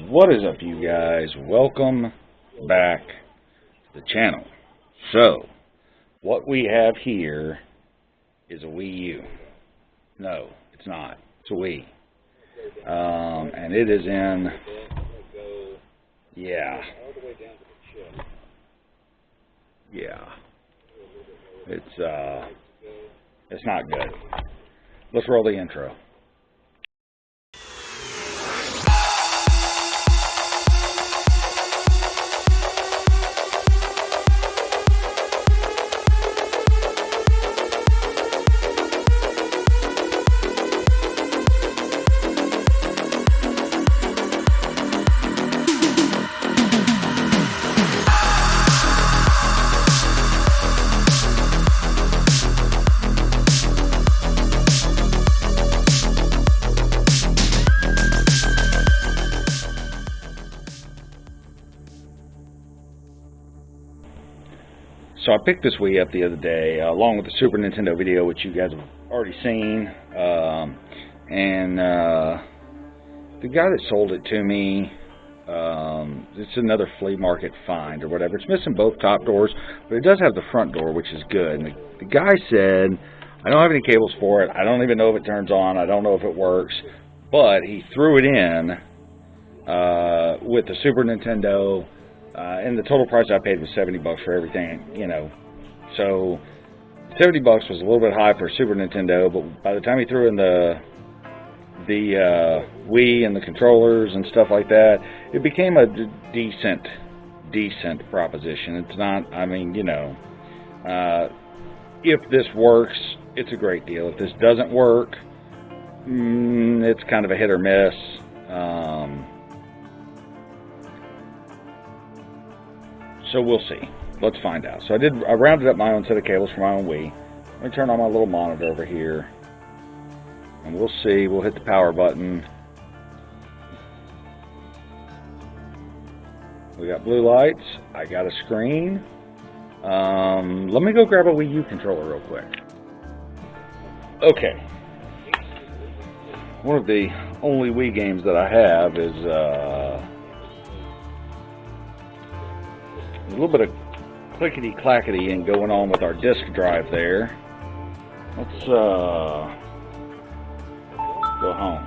What is up, you guys? Welcome back to the channel. So, what we have here is a Wii U. No, it's not. It's a Wii. And it is in... Yeah. It's not good. Let's roll the intro. So I picked this Wii up the other day, along with the Super Nintendo video, which you guys have already seen. The guy that sold it to me, it's another flea market find or whatever. It's missing both top doors, but it does have the front door, which is good. And the guy said, I don't have any cables for it. I don't even know if it turns on. I don't know if it works. But he threw it in with the Super Nintendo. And the total price I paid was $70 for everything, you know. So $70 was a little bit high for Super Nintendo, but by the time he threw in the Wii and the controllers and stuff like that, it became a decent proposition. It's not, I mean, you know, if this works, it's a great deal. If this doesn't work, it's kind of a hit or miss. So we'll see. Let's find out. So I rounded up my own set of cables for my own Wii. Let me turn on my little monitor over here. And we'll see. We'll hit the power button. We got blue lights. I got a screen. Let me go grab a Wii U controller real quick. Okay. One of the only Wii games that I have is... a little bit of clickety-clackety and going on with our disk drive there. Let's go home.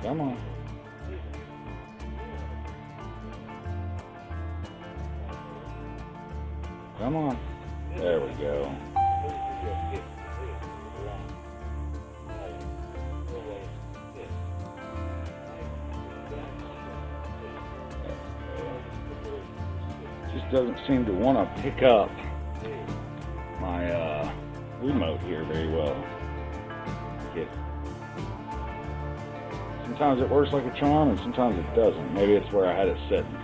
Come on. Come on. There we go. Just doesn't seem to want to pick up my remote here very well. Sometimes it works like a charm and sometimes it doesn't. Maybe it's where I had it sitting.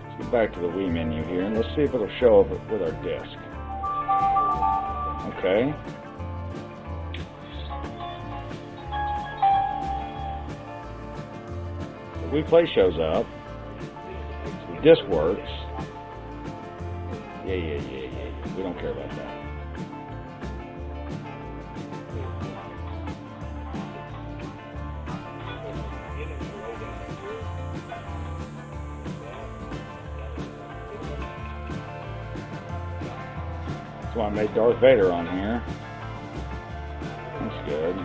Let's get back to the Wii menu here and let's see if it'll show up with our disc. Okay. The Wii Play shows up. The disc works. Yeah. We don't care about that. That's why I made Darth Vader on here. That's good.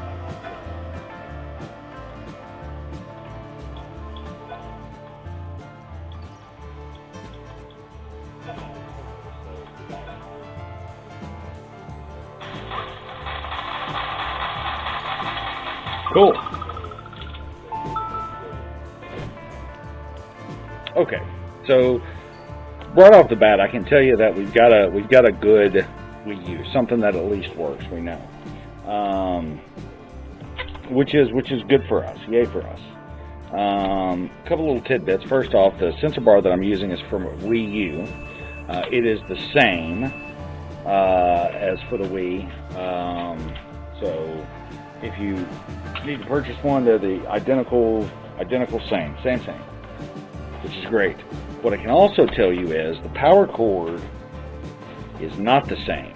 Cool. Okay, so right off the bat, I can tell you that we've got a good Wii U, something that at least works. We know, which is good for us. Yay for us. A couple little tidbits. First off, the sensor bar that I'm using is from Wii U. It is the same as for the Wii. So if you need to purchase one, they're the identical same, which is great. What I can also tell you is the power cord is not the same.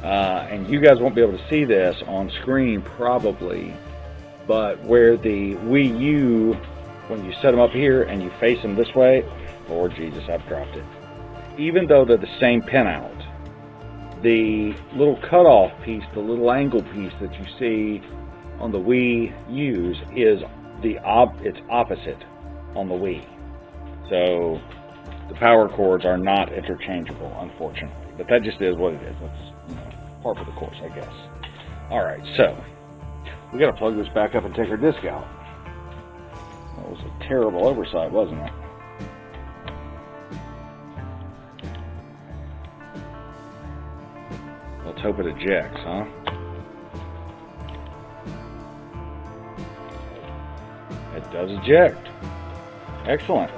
And you guys won't be able to see this on screen probably But where the Wii U, when you set them up here and you face them this way, Lord Jesus, I've dropped it. Even though they're the same pinout, the little cutoff piece, the little angle piece that you see on the Wii U's is it's opposite on the Wii. So the power cords are not interchangeable, unfortunately. But that just is what it is. That's part of the course, I guess. All right, so we got to plug this back up and take our disc out. That was a terrible oversight, wasn't it? Let's hope it ejects, huh? It does eject. Excellent.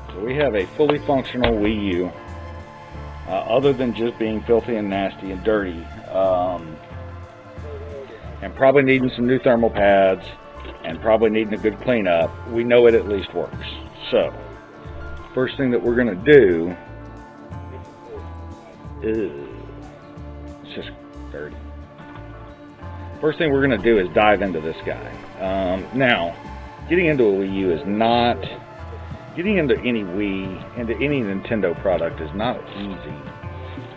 So we have a fully functional Wii U, other than just being filthy and nasty and dirty, and probably needing some new thermal pads, and probably needing a good cleanup. We know it at least works. So, first thing that we're going to do is, it's just dirty. First thing we're going to do is dive into this guy. Now, getting into a Wii U is not, getting into any Nintendo product is not easy.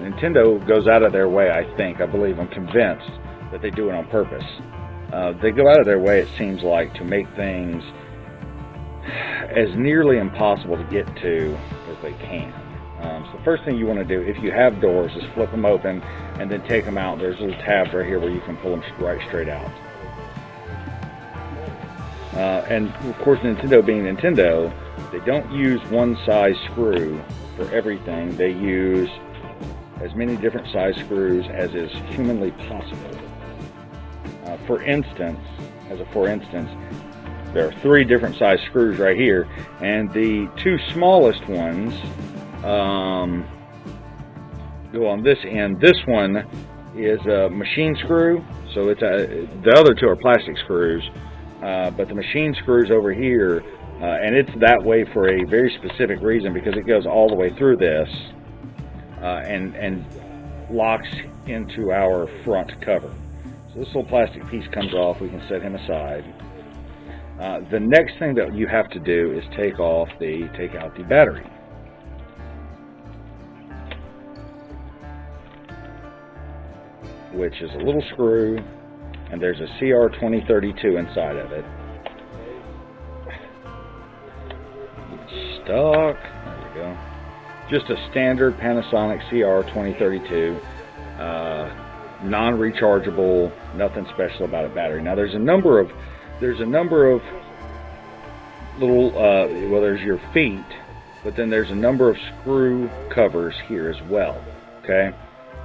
Nintendo goes out of their way, I believe, I'm convinced that they do it on purpose. They go out of their way, it seems like, to make things as nearly impossible to get to as they can. So the first thing you want to do, if you have doors, is flip them open and then take them out. There's little tabs right here where you can pull them right straight out. And of course, Nintendo being Nintendo, they don't use one size screw for everything. They use as many different size screws as is humanly possible. For instance, there are 3 different size screws right here, and the 2 smallest ones go on this end. This one is a machine screw, so it's the other 2 are plastic screws, but the machine screws over here, and it's that way for a very specific reason, because it goes all the way through this and locks into our front cover. So this little plastic piece comes off. We can set him aside. The next thing that you have to do is take out the battery. Which is a little screw, and there's a CR2032 inside of it. It's stuck. There we go. Just a standard Panasonic CR2032. Non-rechargeable, nothing special about a battery. Now there's a number of little well, there's your feet, but then there's a number of screw covers here as well. Okay,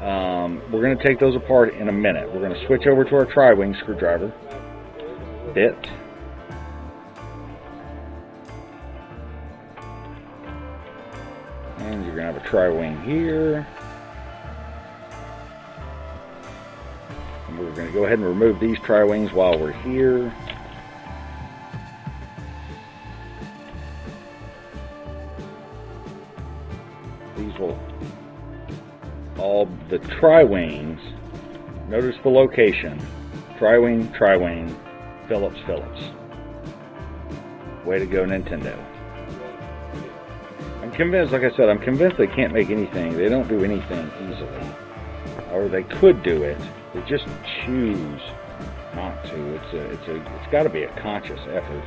we're going to take those apart in a minute. We're going to switch over to our tri-wing screwdriver bit. And you're going to have a tri-wing here. And we're going to go ahead and remove these tri-wings while we're here. These will all, the tri-wings, notice the location, tri-wing, tri-wing, Phillips, Phillips. Way to go, Nintendo. I'm convinced, like I said, I'm convinced they can't make anything. They don't do anything easily. Or they could do it. They just choose not to. It's got to be a conscious effort.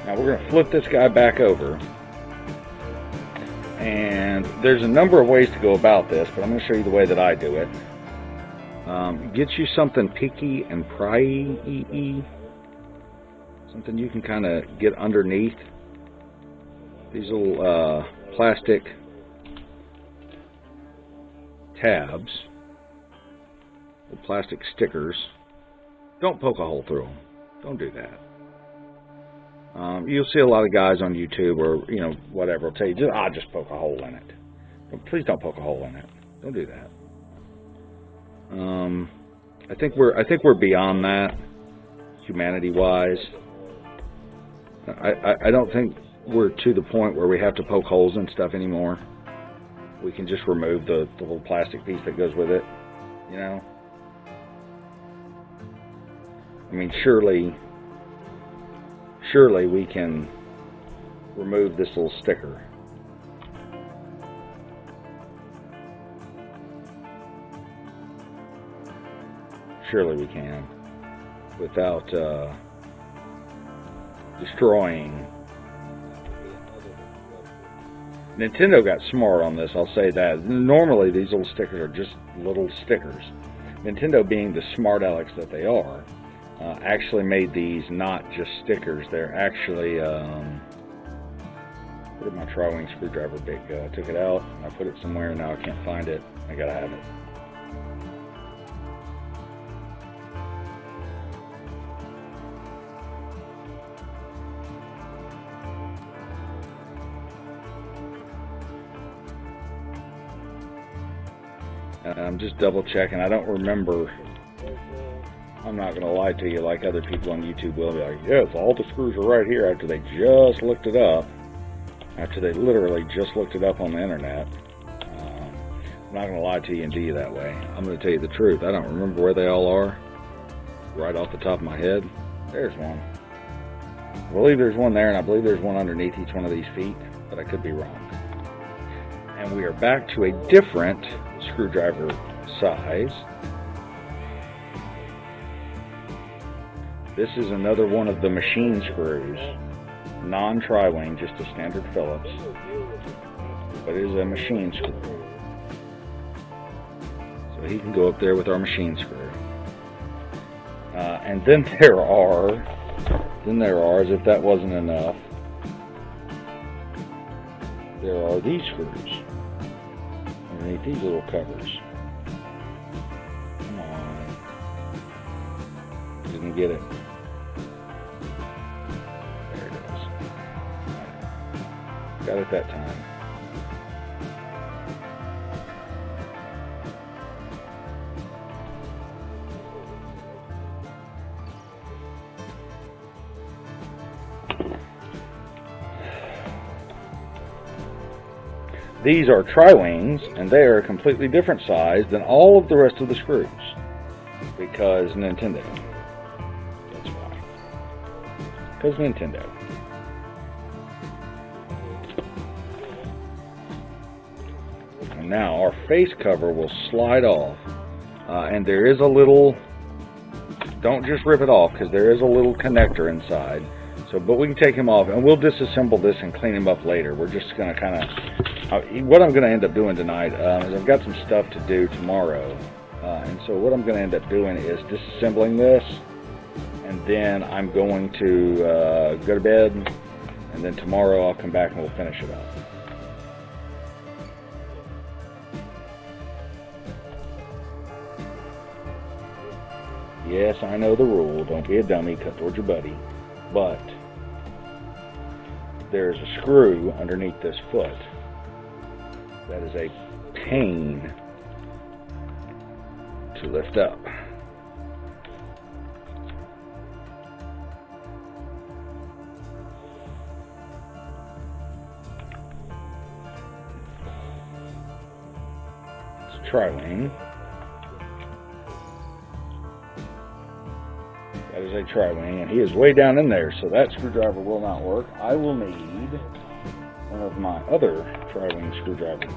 Now we're going to flip this guy back over. And there's a number of ways to go about this, but I'm going to show you the way that I do it. Get you something picky and pry-y, something you can kind of get underneath. These little plastic tabs, the plastic stickers. Don't poke a hole through them. Don't do that. You'll see a lot of guys on YouTube or whatever will tell you, just poke a hole in it. Please don't poke a hole in it. Don't do that. I think we're beyond that, humanity-wise. I don't think we're to the point where we have to poke holes in stuff anymore. We can just remove the little plastic piece that goes with it, you know? I mean, surely we can remove this little sticker. Surely we can, without destroying. Nintendo got smart on this, I'll say that. Normally these little stickers are just little stickers. Nintendo, being the smart alecks that they are, actually made these not just stickers. They're actually, where did my tri-wing screwdriver bit go? I took it out, I put it somewhere, and now I can't find it. I gotta have it. And I'm just double checking. I don't remember. I'm not going to lie to you like other people on YouTube will be like, yes, all the screws are right here, after they just looked it up. After they literally just looked it up on the internet. I'm not going to lie to you and do you that way. I'm going to tell you the truth. I don't remember where they all are. Right off the top of my head. There's one. I believe there's one there, and I believe there's one underneath each one of these feet, but I could be wrong. And we are back to a different screwdriver size. This is another one of the machine screws, non-tri-wing, just a standard Phillips, but it is a machine screw. So he can go up there with our machine screw. And then there are, as if that wasn't enough, there are these screws underneath these little covers. Come on. Didn't get it. There it is. Got it that time. These are tri-wings, and they are a completely different size than all of the rest of the screws, because Nintendo. That's why. Because Nintendo. And now our face cover will slide off, and there is a little, don't just rip it off, because there is a little connector inside. So, but we can take him off, and we'll disassemble this and clean him up later. We're just going to kind of, what I'm going to end up doing tonight is I've got some stuff to do tomorrow. And so what I'm going to end up doing is disassembling this, and then I'm going to go to bed, and then tomorrow I'll come back and we'll finish it up. Yes, I know the rule. Don't be a dummy. Cut towards your buddy. But there's a screw underneath this foot that is a pain to lift up. It's a tri-wing. That is a tri-wing, and he is way down in there, so that screwdriver will not work. I will need one of my other tri-wing screwdrivers.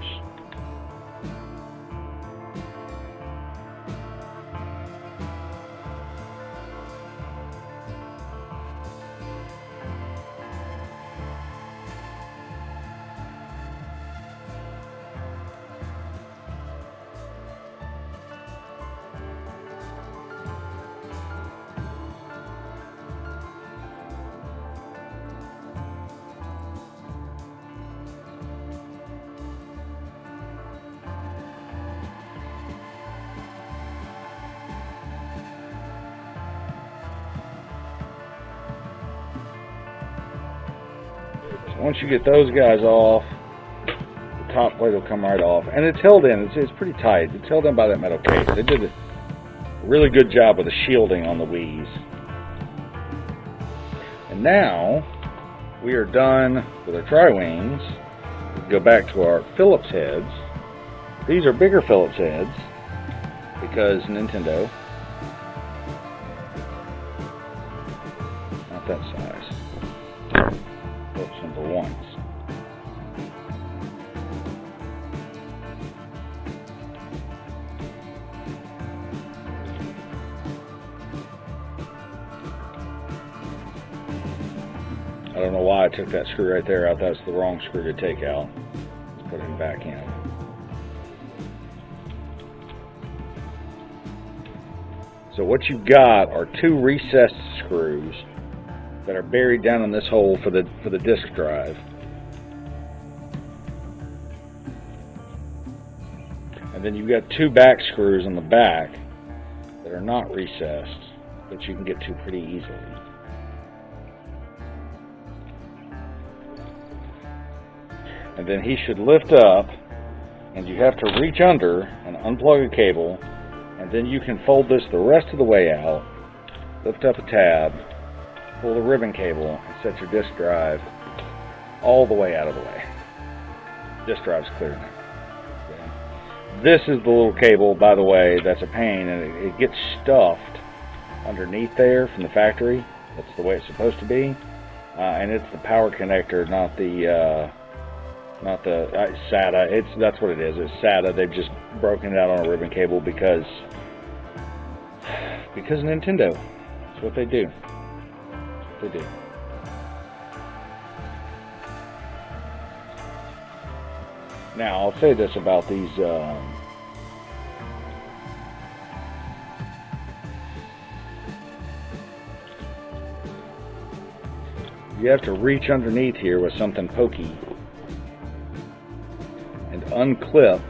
Once you get those guys off, the top plate will come right off. And it's held in. It's pretty tight. It's held in by that metal case. They did a really good job with the shielding on the Wii's. And now, we are done with our tri-wings. Go back to our Phillips heads. These are bigger Phillips heads because Nintendo. Not that size. Phillips #1s. I don't know why I took that screw right there out. That's the wrong screw to take out. Let's put him back in. So what you've got are 2 recessed screws that are buried down in this hole for the disk drive. And then you've got 2 back screws on the back that are not recessed that you can get to pretty easily. And then he should lift up, and you have to reach under and unplug a cable, and then you can fold this the rest of the way out, lift up a tab, pull the ribbon cable, and set your disk drive all the way out of the way. Disk drive's clear now. Okay. This is the little cable, by the way, that's a pain, and it gets stuffed underneath there from the factory. That's the way it's supposed to be. And it's the power connector, not the SATA. That's what it is. It's SATA. They've just broken it out on a ribbon cable because Nintendo. That's what they do. That's what they do. Now I'll say this about these. You have to reach underneath here with something pokey and unclip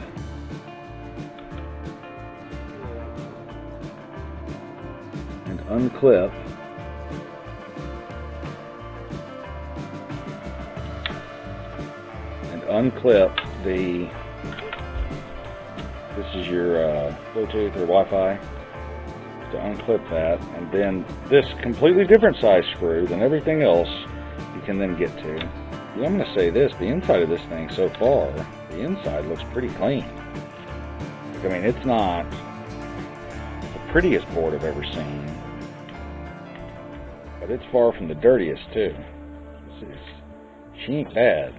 the, this is your Bluetooth or Wi-Fi, to unclip that, and then this completely different size screw than everything else you can then get to. Yeah, I'm going to say this, the inside of this thing so far, the inside looks pretty clean. I mean, it's not the prettiest board I've ever seen, but it's far from the dirtiest too. She ain't bad.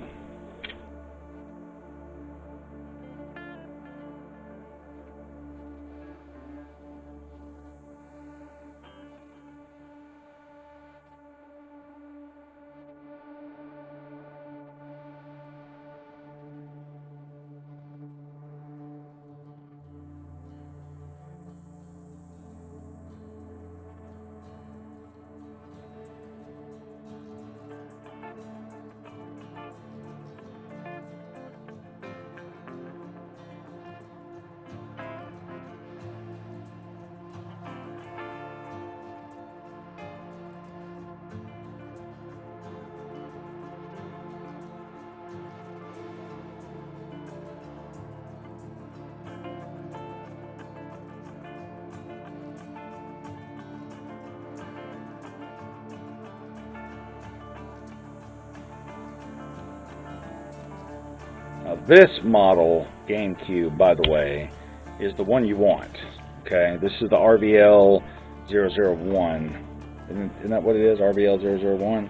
Now this model GameCube, by the way, is the one you want. Okay, this is the RVL001. Isn't that what it is? RVL001.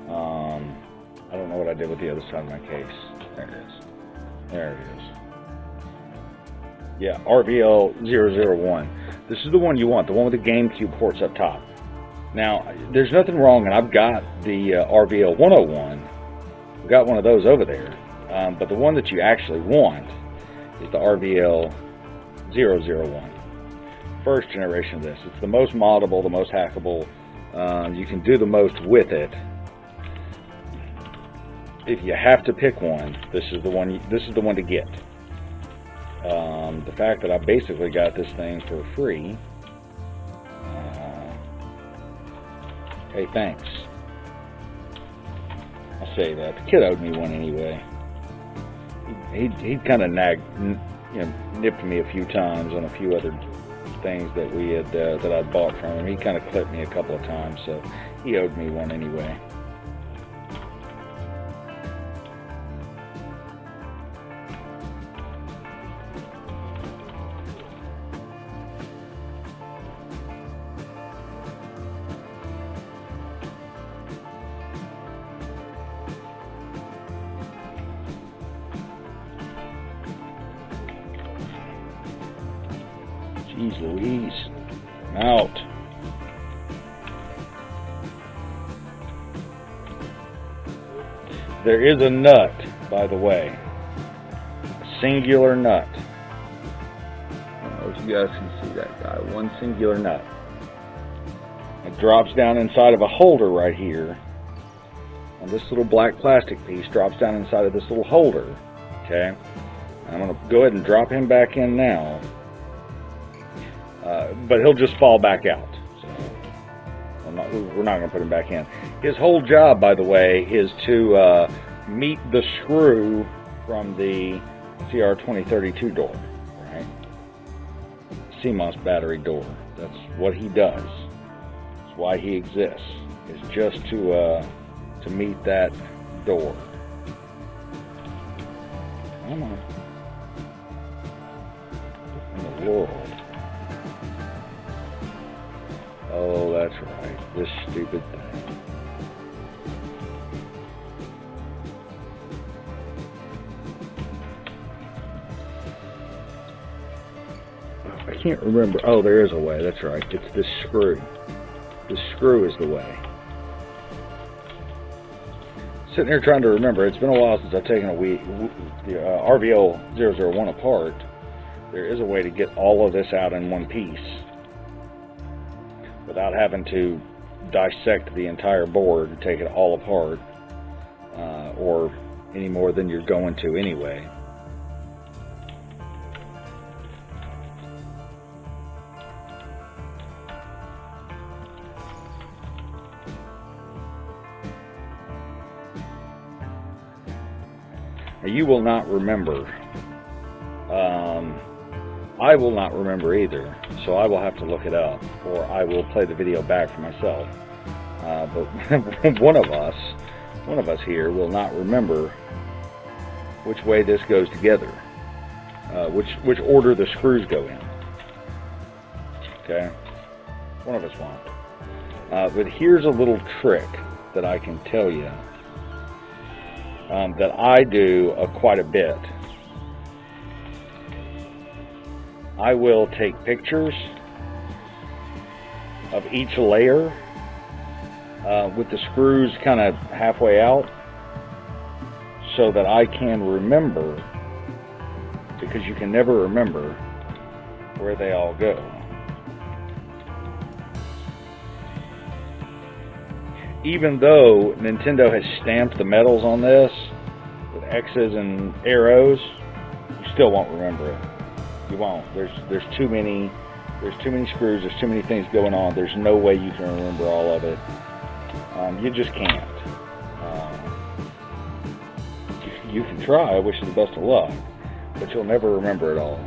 I don't know what I did with the other side of my case. There it is. There it is. Yeah, RVL001. This is the one you want, the one with the GameCube ports up top. Now, there's nothing wrong, and I've got the RVL101. I've got one of those over there. But the one that you actually want is the RVL001. First generation of this. It's the most moddable, the most hackable. You can do the most with it. If you have to pick one, this is the one. This is the one to get. The fact that I basically got this thing for free. Hey, thanks. I'll say that. The kid owed me one anyway. He'd kind of nipped me a few times on a few other things that we had that I bought from him. He kind of clipped me a couple of times, so he owed me one anyway. Jeez Louise. I'm out. There is a nut, by the way. A singular nut. I don't know if you guys can see that guy. One singular nut. It drops down inside of a holder right here. And this little black plastic piece drops down inside of this little holder. Okay? I'm going to go ahead and drop him back in now. But he'll just fall back out. So we're not going to put him back in. His whole job, by the way, is to meet the screw from the CR2032 door. Right? CMOS battery door. That's what he does. That's why he exists. Is just to meet that door. Come on. In the world. Oh, that's right. This stupid thing. I can't remember. Oh, there is a way. That's right. It's this screw. This screw is the way. Sitting here trying to remember. It's been a while since I've taken the RVL001 apart. There is a way to get all of this out in one piece without having to dissect the entire board and take it all apart, or any more than you're going to anyway. Now, you will not remember. I will not remember either, so I will have to look it up, or I will play the video back for myself. But one of us here will not remember which way this goes together, which order the screws go in. Okay, one of us won't. But here's a little trick that I can tell you that I do quite a bit. I will take pictures of each layer with the screws kind of halfway out so that I can remember, because you can never remember where they all go. Even though Nintendo has stamped the metals on this with X's and arrows, you still won't remember it. You won't. There's too many screws. There's too many things going on. There's no way you can remember all of it. You just can't. You can try. I wish you the best of luck, but you'll never remember it all.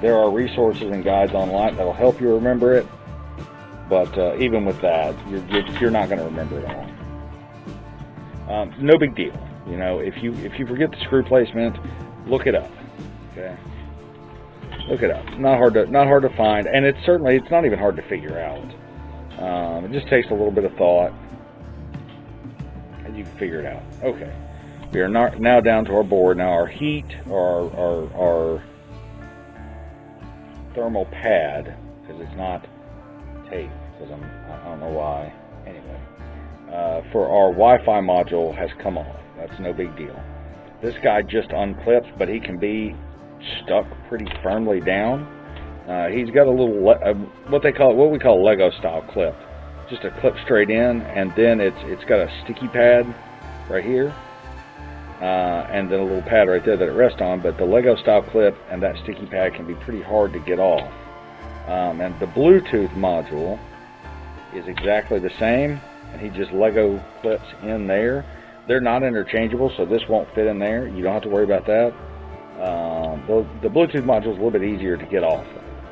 There are resources and guides online that'll help you remember it, but even with that, you're not going to remember it all. No big deal. You know, if you forget the screw placement, look it up. Okay, look it up. Not hard to find, and it's not even hard to figure out. It just takes a little bit of thought, and you can figure it out. Okay, we are now down to our board. Now our heat, our thermal pad, because it's not tape, because I don't know why. Anyway, for our Wi-Fi module has come off. That's no big deal. This guy just unclips, but he can be stuck pretty firmly down. He's got a little what we call a Lego style clip, just a clip straight in, and then it's got a sticky pad right here, and then a little pad right there that it rests on. But the Lego style clip and that sticky pad can be pretty hard to get off. And the Bluetooth module is exactly the same, and he just Lego clips in there. They're not interchangeable, so this won't fit in there. You don't have to worry about that. The Bluetooth module is a little bit easier to get off.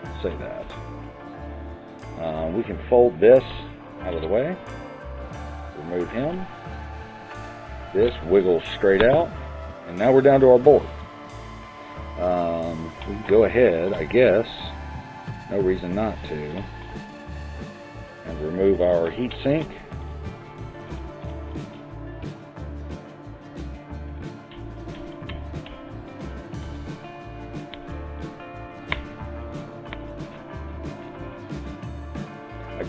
I'll say that. We can fold this out of the way. Remove him. This wiggles straight out, and now we're down to our board. We can go ahead, I guess. No reason not to. And remove our heat sink.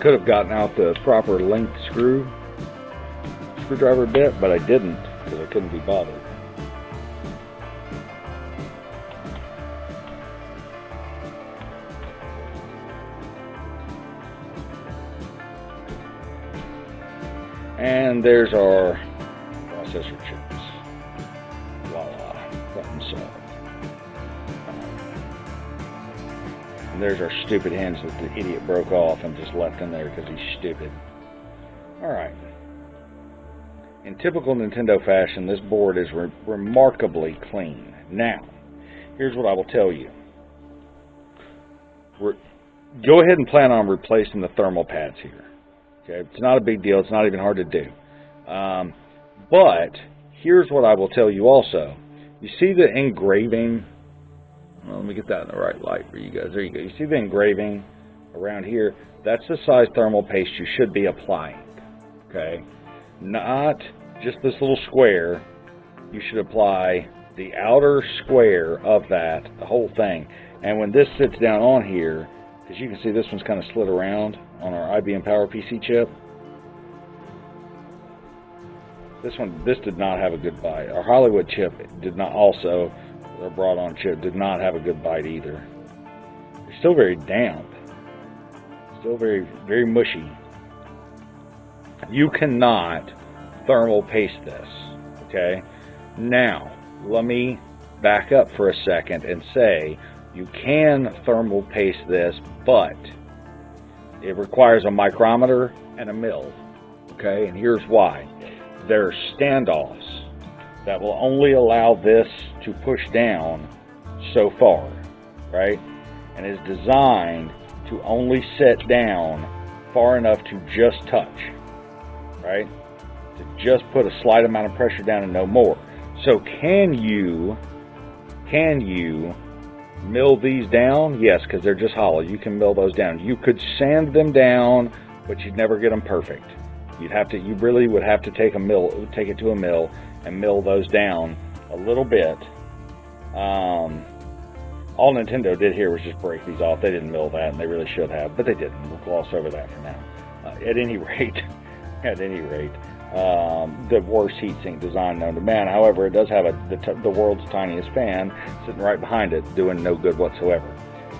could have gotten out the proper length screwdriver bit, but I didn't because I couldn't be bothered. And there's our processor chips. Voila, problem solved. And there's our stupid hinge that the idiot broke off and just left in there because he's stupid. Alright. In typical Nintendo fashion, this board is remarkably clean. Now, here's what I will tell you. Go ahead and plan on replacing the thermal pads here. Okay, it's not a big deal. It's not even hard to do. But here's what I will tell you also. You see the engraving? Well, let me get that in the right light for you guys. There you go. You see the engraving around here? That's the size thermal paste you should be applying. Okay? Not just this little square. You should apply the outer square of that, the whole thing. And when this sits down on here, as you can see, this one's kind of slid around on our IBM Power PC chip. This did not have a good bite. Our Hollywood chip did not also, our brought-on chip did not have a good bite either. It's still very damp. Still very, very mushy. You cannot thermal paste this, okay? Now, let me back up for a second and say you can thermal paste this, but it requires a micrometer and a mill, okay? And here's why. There are standoffs that will only allow this to push down so far, right? And is designed to only set down far enough to just touch, right? To just put a slight amount of pressure down and no more. So can you mill these down? Yes, because they're just hollow. You can mill those down. You could sand them down, but you'd never get them perfect. You really would have to take it to a mill and mill those down a little bit. All Nintendo did here was just break these off. They didn't mill that, and they really should have, but they didn't. We'll gloss over that for now. At any rate, the worst heatsink design known to man. However, it does have the world's tiniest fan sitting right behind it, doing no good whatsoever.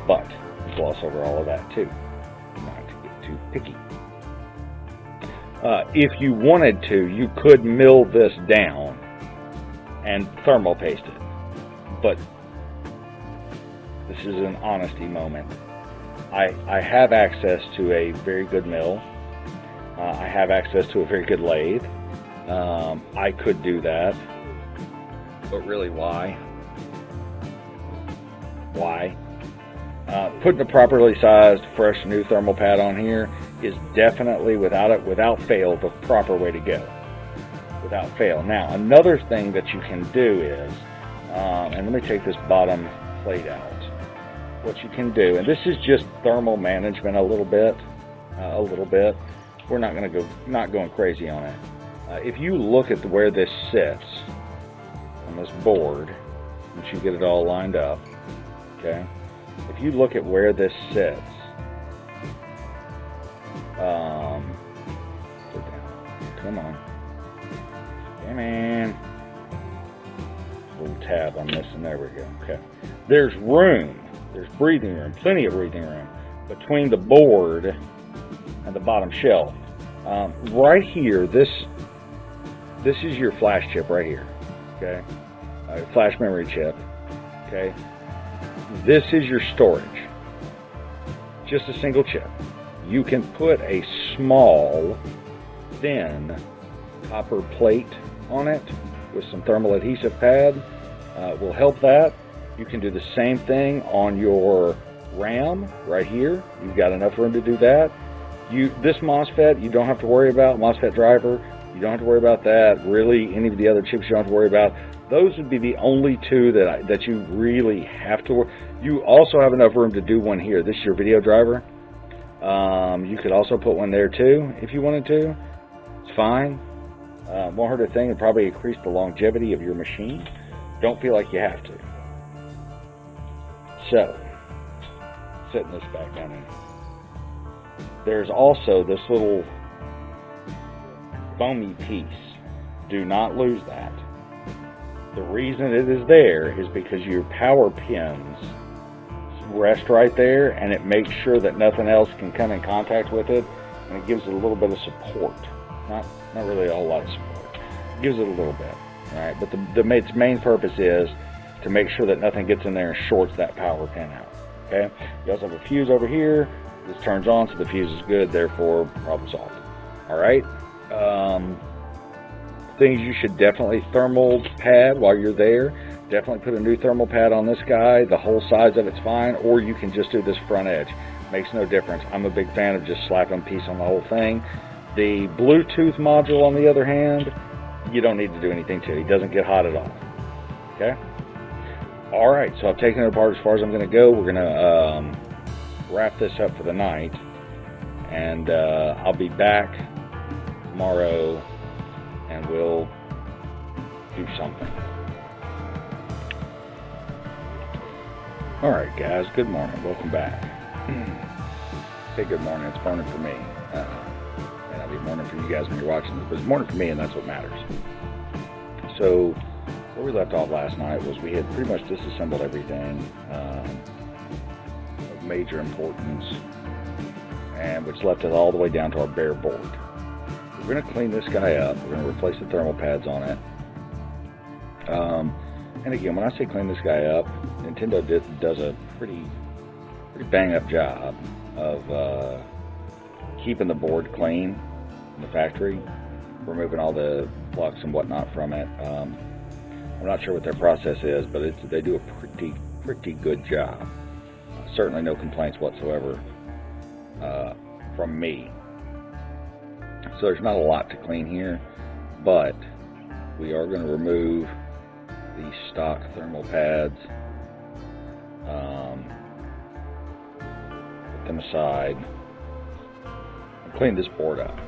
But we'll gloss over all of that too, not to get too picky. If you wanted to, you could mill this down and thermal paste it. But this is an honesty moment. I have access to a very good mill. I have access to a very good lathe. I could do that. But really, why? Why? Putting a properly sized, fresh, new thermal pad on here is definitely, without fail, the proper way to go. Without fail. Now, another thing that you can do is, and let me take this bottom plate out. What you can do, and this is just thermal management a little bit. We're not going crazy on it. If you look at where this sits on this board, once you get it all lined up, okay? If you look at where this sits, come on, little tab I'm missing. There we go. Okay, there's room. There's breathing room, plenty of breathing room between the board and the bottom shelf. Right here, this is your flash chip right here. Okay, flash memory chip. Okay. This is your storage. Just a single chip. You can put a small, thin copper plate on it with some thermal adhesive pad. Will help that. You can do the same thing on your RAM right here. You've got enough room to do that. This MOSFET, you don't have to worry about. MOSFET driver, you don't have to worry about that. Really, any of the other chips you don't have to worry about. Those would be the only two that you really have to worry. You also have enough room to do one here. This is your video driver. You could also put one there too if you wanted to. It's fine. Won't hurt a thing. It'd probably increase the longevity of your machine. Don't feel like you have to. So, setting this back down in. there's also this little foamy piece. Do not lose that. The reason it is there is because your power pins rest right there, and it makes sure that nothing else can come in contact with it, and it gives it a little bit of support. Not really a whole lot of support. It gives it a little bit, right? But its main purpose is to make sure that nothing gets in there and shorts that power pin out. Okay. You also have a fuse over here. This turns on, so the fuse is good. Therefore, problem solved. All right. Things you should definitely thermal pad while you're there. Definitely put a new thermal pad on this guy. The whole size of it's fine, or you can just do this front edge. Makes no difference. I'm a big fan of just slapping a piece on the whole thing. The Bluetooth module, on the other hand, you don't need to do anything to it. It doesn't get hot at all. Okay? All right, so I've taken it apart as far as I'm going to go. We're going to wrap this up for the night, and I'll be back tomorrow, and we'll do something. All right, guys, good morning. Welcome back. Say good morning. It's morning for me. And it'll be morning for you guys when you're watching this, but it's morning for me, and that's what matters. So where we left off last night was we had pretty much disassembled everything of major importance, and which left it all the way down to our bare board. We're going to clean this guy up. We're going to replace the thermal pads on it. And again, when I say clean this guy up, Nintendo does a pretty bang-up job of keeping the board clean in the factory, removing all the flux and whatnot from it. I'm not sure what their process is, but they do a pretty good job. Certainly no complaints whatsoever from me. So there's not a lot to clean here, but we are going to remove these stock thermal pads, put them aside, and clean this board up.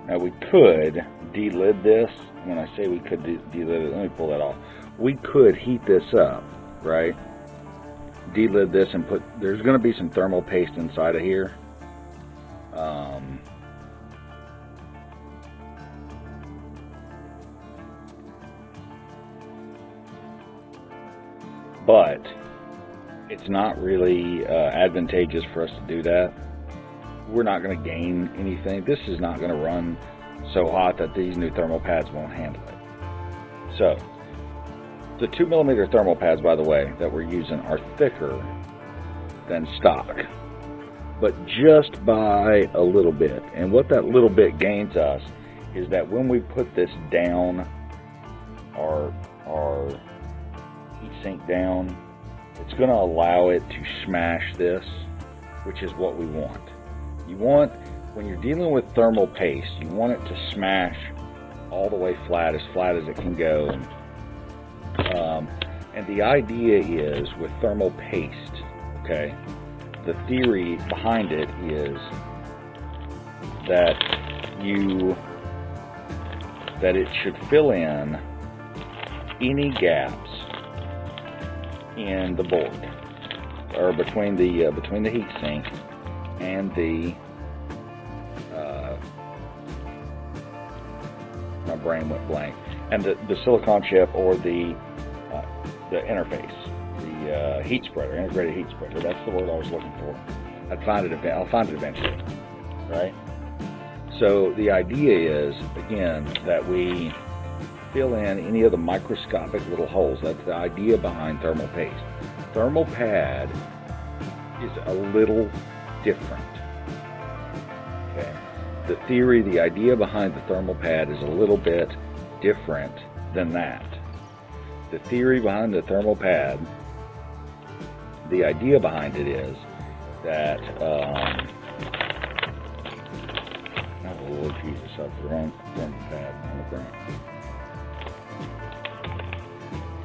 Now we could delid this. When I say we could delid it, let me pull that off. We could heat this up, right? Delid this and there's going to be some thermal paste inside of here. But it's not really advantageous for us to do that. We're not going to gain anything. This is not going to run so hot that these new thermal pads won't handle it. So, the 2mm thermal pads, by the way, that we're using are thicker than stock, but just by a little bit. And what that little bit gains us is that when we put this down, our heatsink down, it's going to allow it to smash this, which is what we want. You want, when you're dealing with thermal paste, you want it to smash all the way flat as it can go. And the idea is with thermal paste, okay, the theory behind it is that it should fill in any gaps in the board, or between the heatsink and the my brain went blank, and the silicon chip or the interface, the heat spreader, integrated heat spreader. That's the word I was looking for. I'll find it eventually, right? So the idea is, again, that we fill in any of the microscopic little holes. That's the idea behind thermal paste. Thermal pad is a little different. Okay. The idea behind the thermal pad is a little bit different than that. The theory behind the thermal pad, the idea behind it is that Lord Jesus, I put the wrong thermal pad on the ground.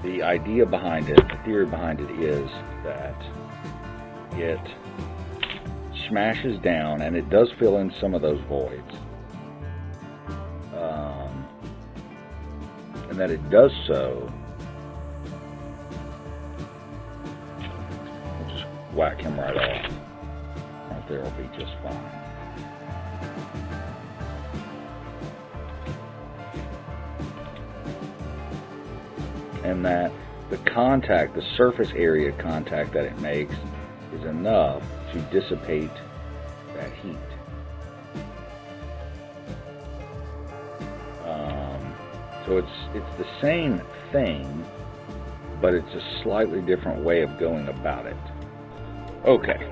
The idea behind it, the theory behind it is that it smashes down, and it does fill in some of those voids, and that it does so. We'll just whack him right off. Right there will be just fine. And that the contact, the surface area contact that it makes is enough to dissipate that heat. So it's the same thing, but it's a slightly different way of going about it. Okay,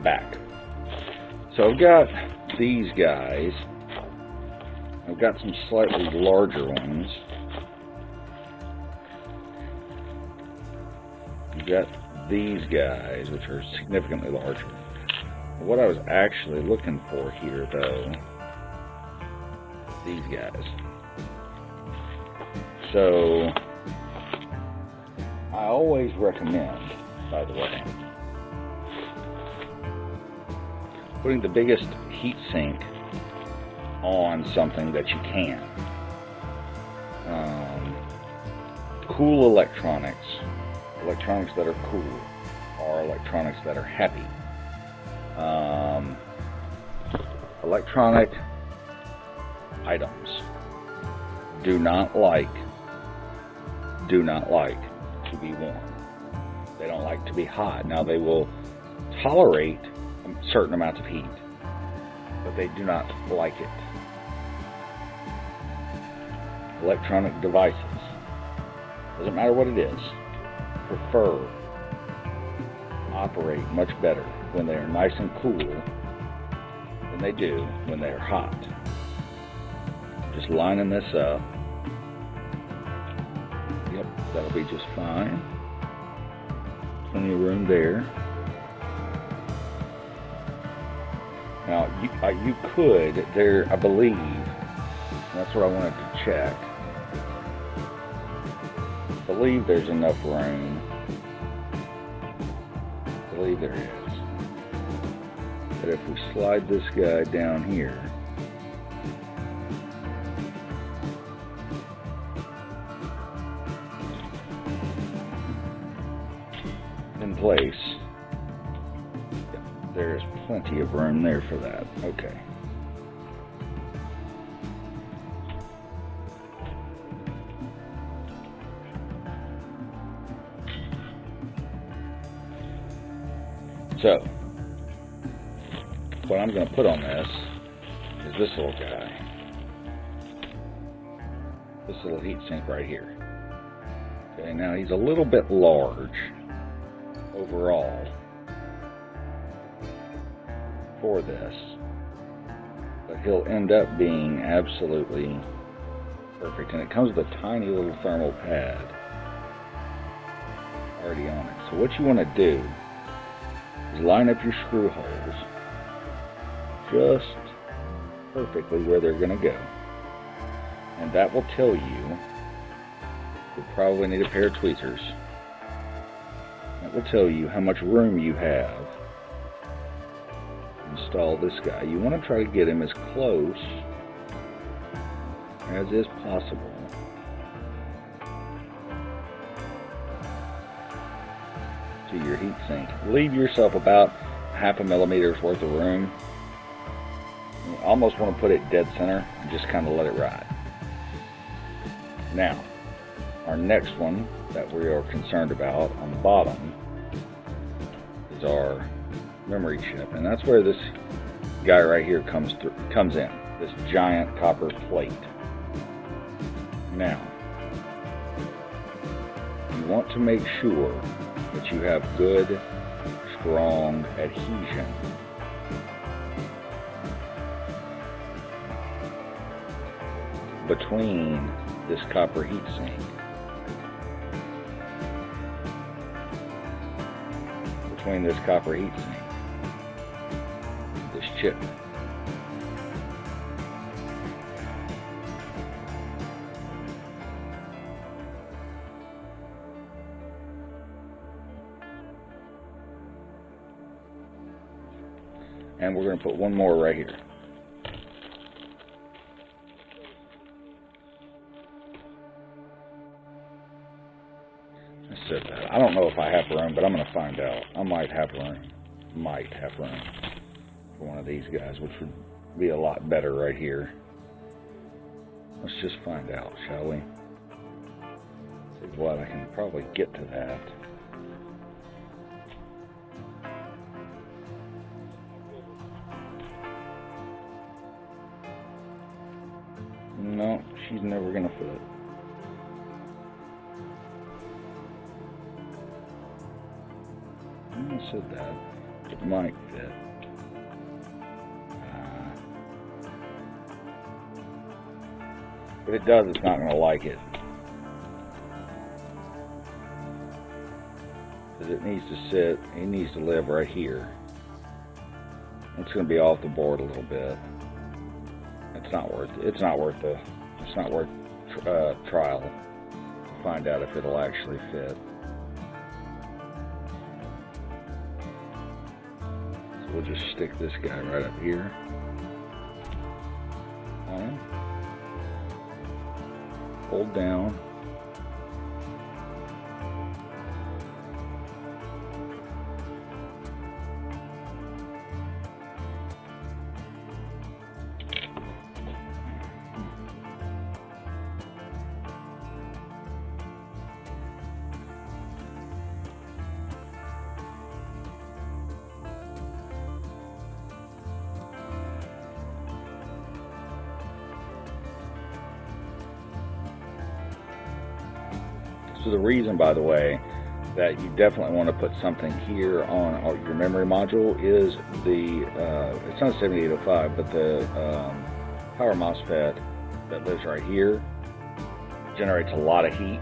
back. So I've got these guys. I've got some slightly larger ones. You've got these guys, which are significantly larger. What I was actually looking for here, though, these guys. So, I always recommend, by the way, putting the biggest heat sink on something that you can. Cool electronics that are cool, or electronics that are heavy. Electronic items do not like to be warm. They don't like to be hot. Now, they will tolerate certain amounts of heat, but they do not like it. Electronic devices, doesn't matter what it is, operate much better when they are nice and cool than they do when they are hot. Just lining this up. Yep, that'll be just fine. Plenty of room there. Now, you could, there, I believe, that's what I wanted to check. I believe there's enough room. I believe there is. But if we slide this guy down here, in place, there's plenty of room there for that. Okay. So, what I'm going to put on this is this little guy. This little heatsink right here. Okay, now he's a little bit large overall for this, but he'll end up being absolutely perfect. And it comes with a tiny little thermal pad already on it. So what you want to do is line up your screw holes just perfectly where they're going to go. And that will tell you, you'll probably need a pair of tweezers. That will tell you how much room you have to install this guy. You want to try to get him as close as is possible to your heatsink. Leave yourself about 1/2 millimeter's worth of room. You almost want to put it dead center and just kind of let it ride. Now, our next one that we are concerned about on the bottom is our memory chip, and that's where this guy right here comes in, this giant copper plate. Now, you want to make sure that you have good, strong adhesion between this copper heatsink, this chip. And we're going to put one more right here. I don't know if I have room, but I'm going to find out. I might have room for one of these guys, which would be a lot better right here. Let's just find out, shall we? See what, I can probably get to that. No, she's never going to fit. I said that. It might fit. If it does, it's not going to like it. Because it needs to sit, it needs to live right here. It's going to be off the board a little bit. It's not worth it. It's not worth trial to find out if it'll actually fit. So we'll just stick this guy right up here. On. Hold down. So the reason, by the way, that you definitely want to put something here on your memory module is the, it's not a 7805, but the power MOSFET that lives right here generates a lot of heat.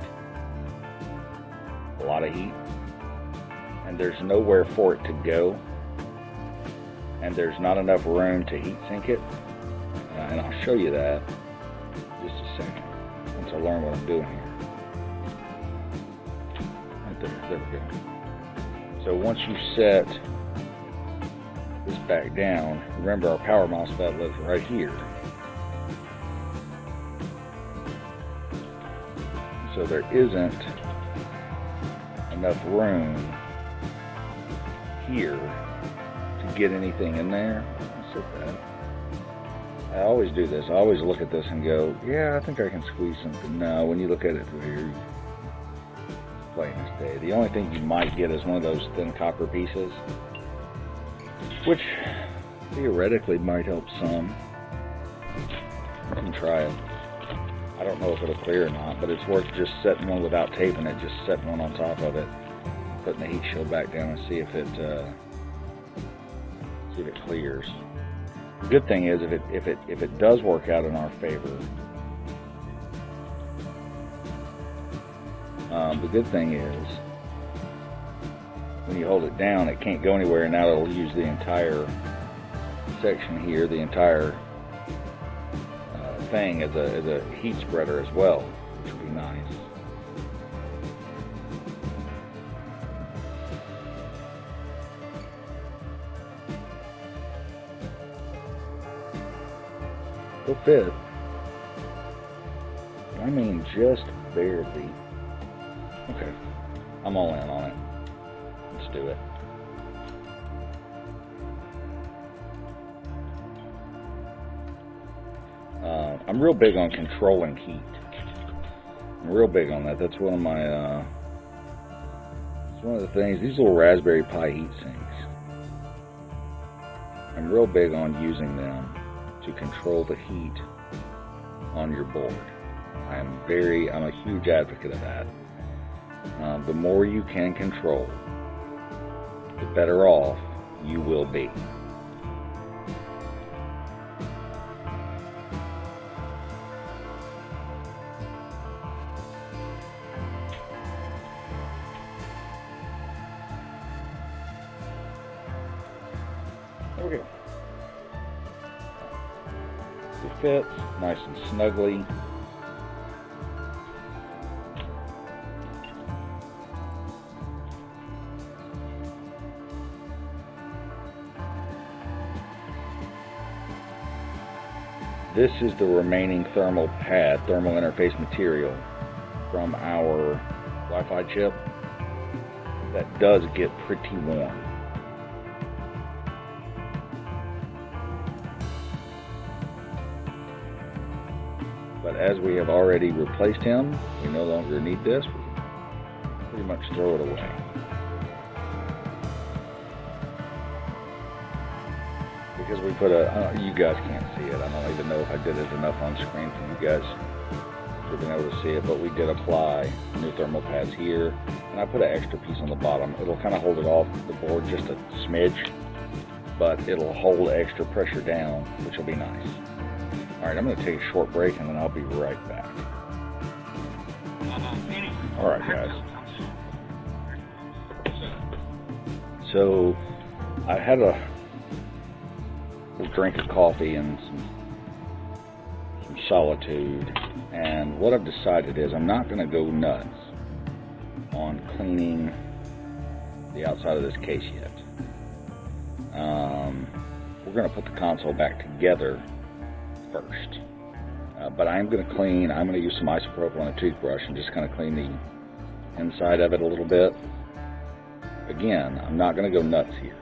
And there's nowhere for it to go. And there's not enough room to heat sink it. And I'll show you that in just a second, once I learn what I'm doing here. There we go. So once you set this back down, remember our power MOSFET lives right here. So there isn't enough room here to get anything in there. Let's set that. I always do this. I always look at this and go, yeah, I think I can squeeze something. No, when you look at it through here, plain as day. The only thing you might get is one of those thin copper pieces, which theoretically might help some. You can try it. I don't know if it'll clear or not, but it's worth just setting one without taping it, just setting one on top of it, putting the heat shield back down and see if it clears. The good thing is if it does work out in our favor, the good thing is when you hold it down, it can't go anywhere, and now it'll use the entire section here, the entire thing as a heat spreader as well, which would be nice. It'll fit. I mean, just barely. Okay, I'm all in on it. Let's do it. I'm real big on controlling heat. I'm real big on that. That's one of my, it's one of the things, these little Raspberry Pi heat sinks. I'm real big on using them to control the heat on your board. I'm a huge advocate of that. The more you can control, the better off you will be. There we go. It fits nice and snugly. This is the remaining thermal pad, thermal interface material from our Wi-Fi chip that does get pretty warm. But as we have already replaced him, we no longer need this. We pretty much throw it away. Because we put you guys can't see it. I don't even know if I did it enough on screen for you guys to be able to see it, but we did apply new thermal pads here, and I put an extra piece on the bottom. It'll kind of hold it off the board just a smidge, but it'll hold extra pressure down, which will be nice. All right, I'm going to take a short break, and then I'll be right back. All right, guys. So I had a drink of coffee and some solitude, and what I've decided is I'm not going to go nuts on cleaning the outside of this case yet. We're going to put the console back together first, but I'm going to use some isopropyl on a toothbrush and just kind of clean the inside of it a little bit. Again, I'm not going to go nuts here.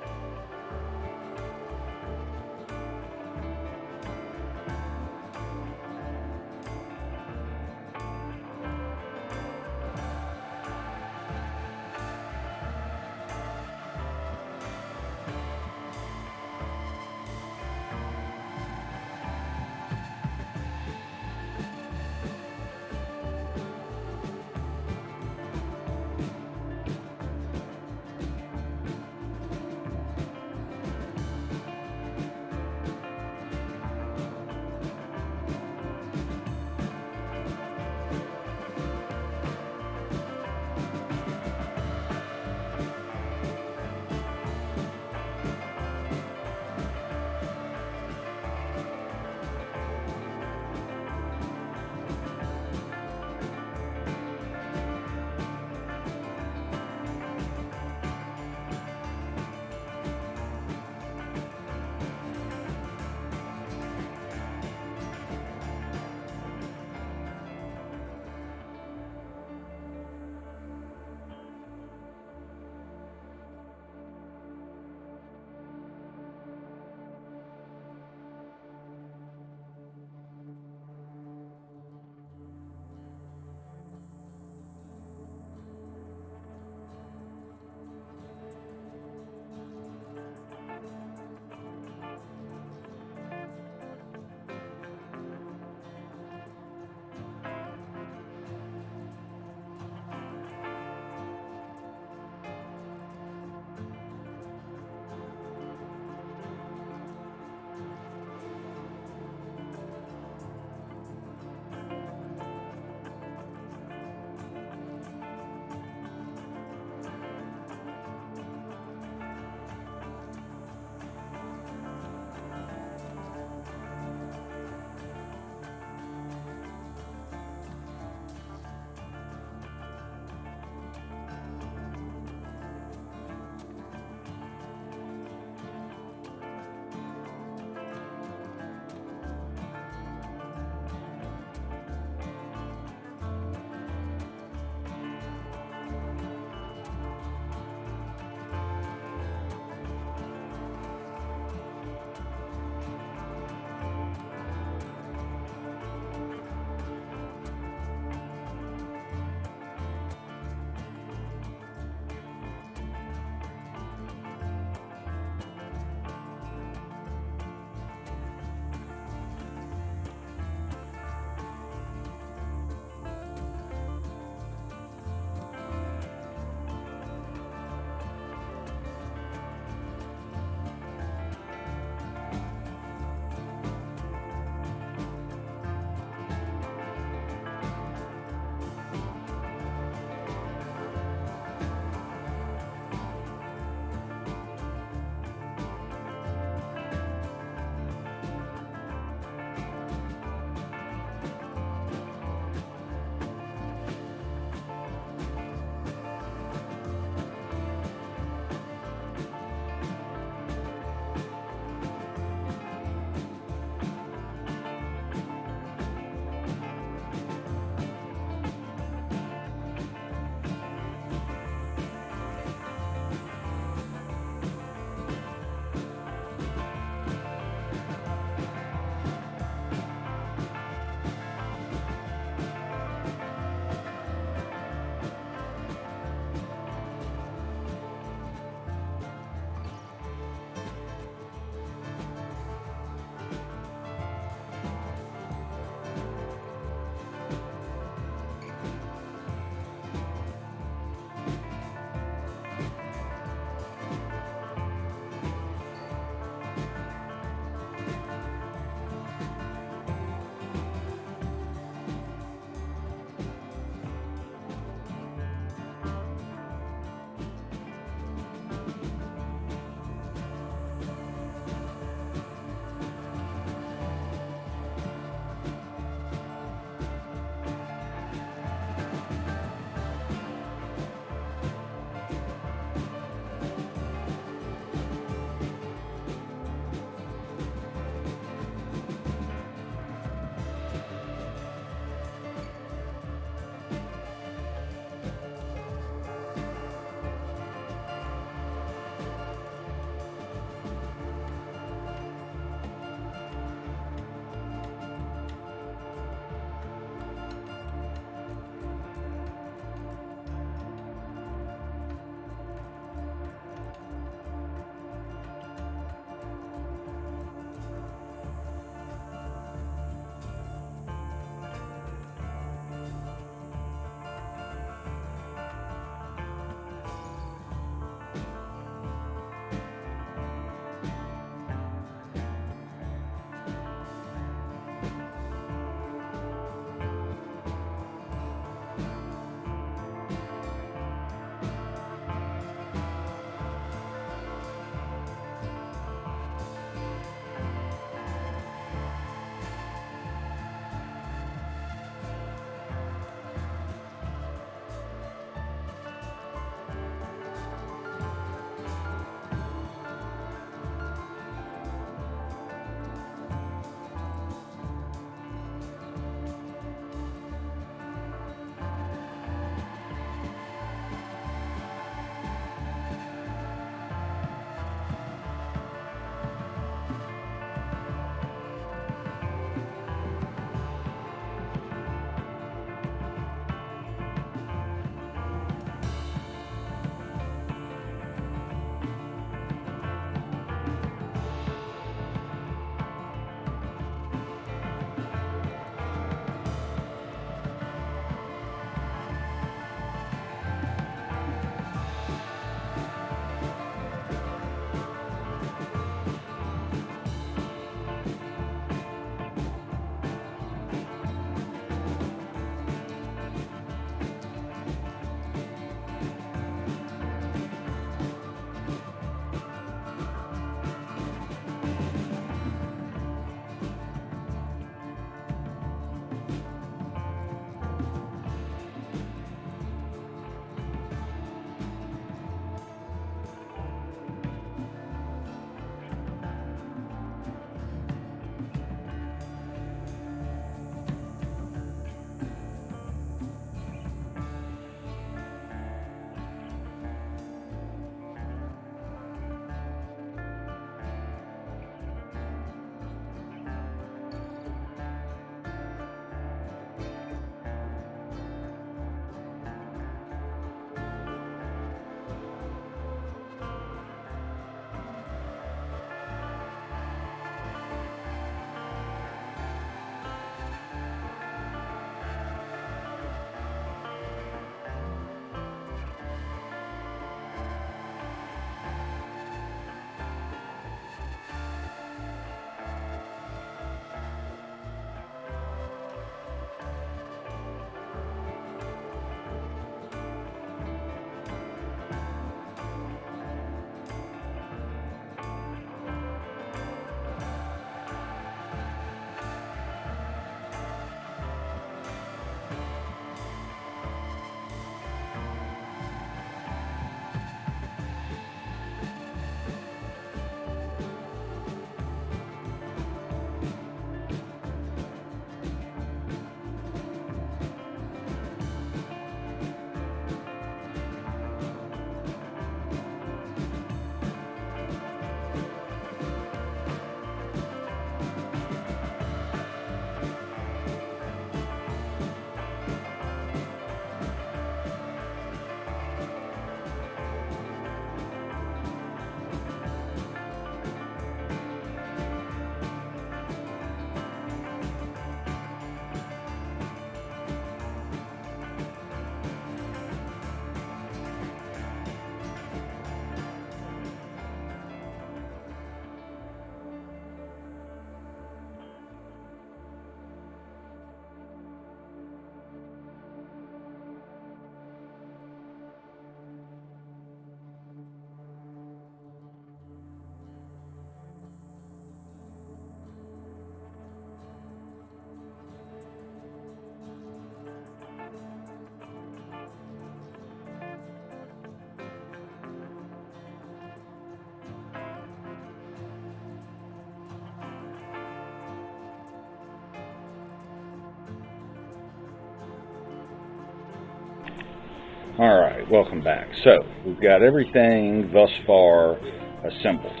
Alright, welcome back. So, we've got everything thus far assembled.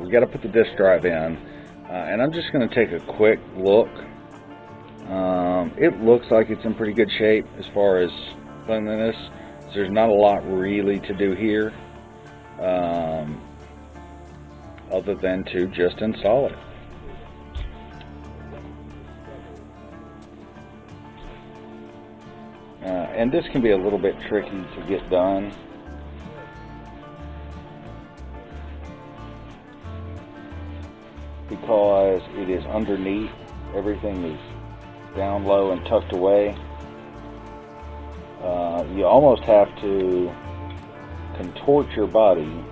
We've got to put the disk drive in, and I'm just going to take a quick look. It looks like it's in pretty good shape as far as cleanliness. So there's not a lot really to do here, other than to just install it. And this can be a little bit tricky to get done. Because it is underneath, everything is down low and tucked away. You almost have to contort your body.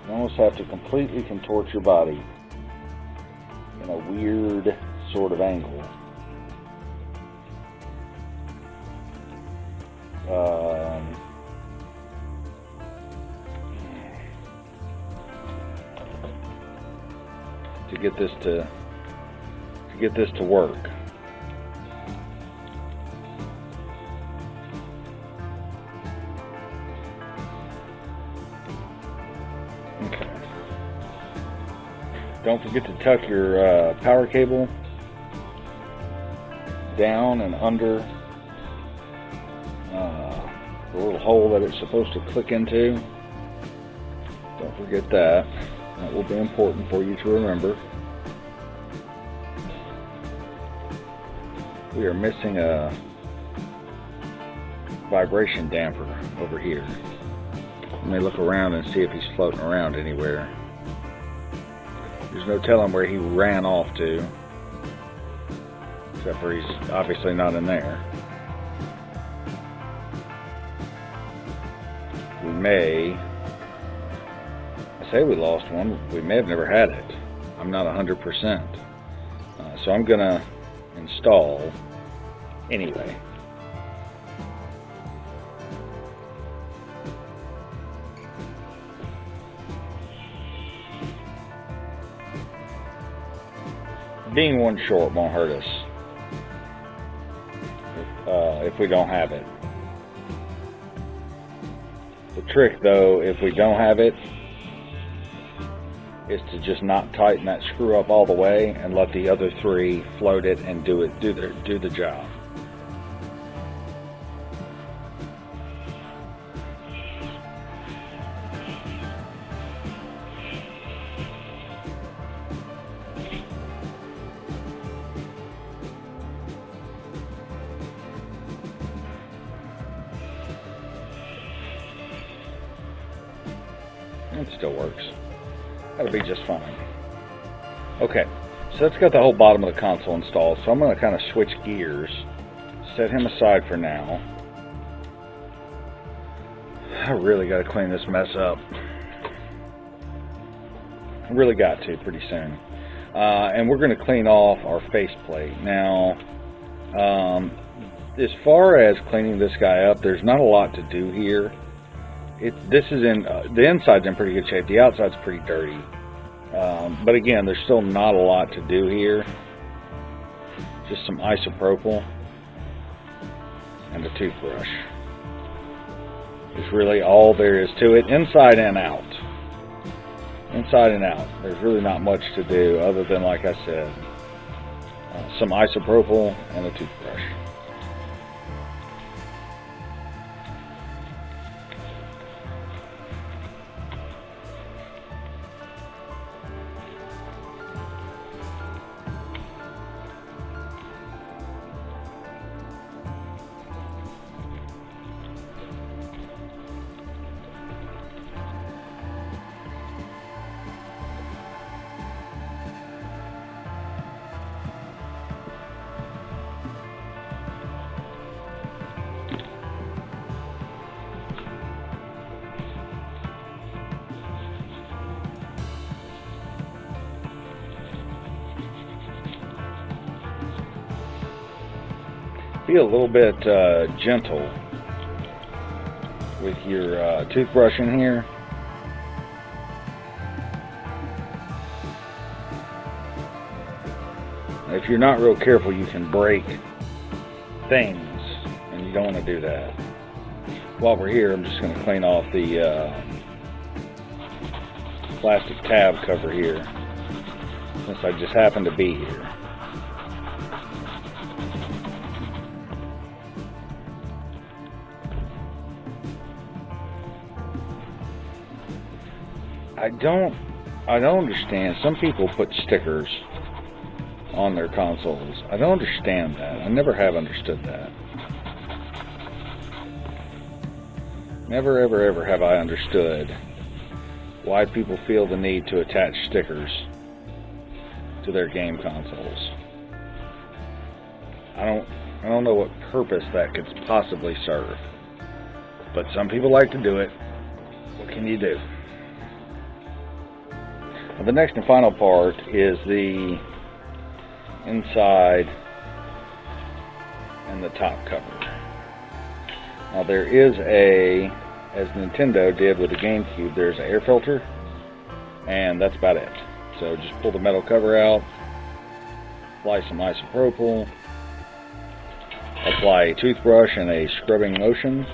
You almost have to completely contort your body in a weird sort of angle. To get this to work. Okay. Don't forget to tuck your power cable down and under the little hole that it's supposed to click into. Don't forget that. That will be important for you to remember. We are missing a vibration damper over here. Let me look around and see if he's floating around anywhere. There's no telling where he ran off to, except for he's obviously not in there. I say we lost one. We may have never had it. I'm not 100%. So I'm gonna install anyway. Being one short won't hurt us if we don't have it. The trick, though, if we don't have it, is to just not tighten that screw up all the way and let the other three float it and do the job. It still works. That'll be just fine. Okay, so that's got the whole bottom of the console installed, so I'm going to kind of switch gears, set him aside for now. I really got to clean this mess up. I really got to pretty soon. And we're going to clean off our faceplate. Now, as far as cleaning this guy up, there's not a lot to do here. The inside's in pretty good shape. The outside's pretty dirty. But again, there's still not a lot to do here. Just some isopropyl and a toothbrush. It's really all there is to it, inside and out. Inside and out. There's really not much to do other than, like I said, some isopropyl and a toothbrush. Be a little bit gentle with your toothbrush in here. If you're not real careful, you can break things, and you don't want to do that. While we're here, I'm just going to clean off the plastic tab cover here, since I just happen to be here. I don't understand. Some people put stickers on their consoles. I don't understand that. I never have understood that. Never, ever, ever have I understood why people feel the need to attach stickers to their game consoles. I don't know what purpose that could possibly serve. But some people like to do it. What can you do? Now, the next and final part is the inside and the top cover. Now there is as Nintendo did with the GameCube, there's an air filter, and that's about it. So just pull the metal cover out, apply some isopropyl, apply a toothbrush in a scrubbing motion.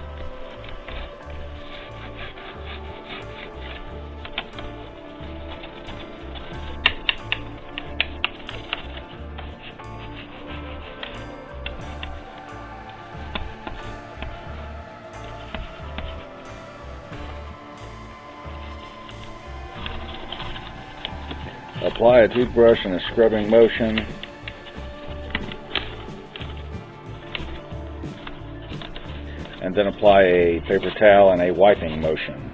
Apply a toothbrush in a scrubbing motion. And then apply a paper towel in a wiping motion.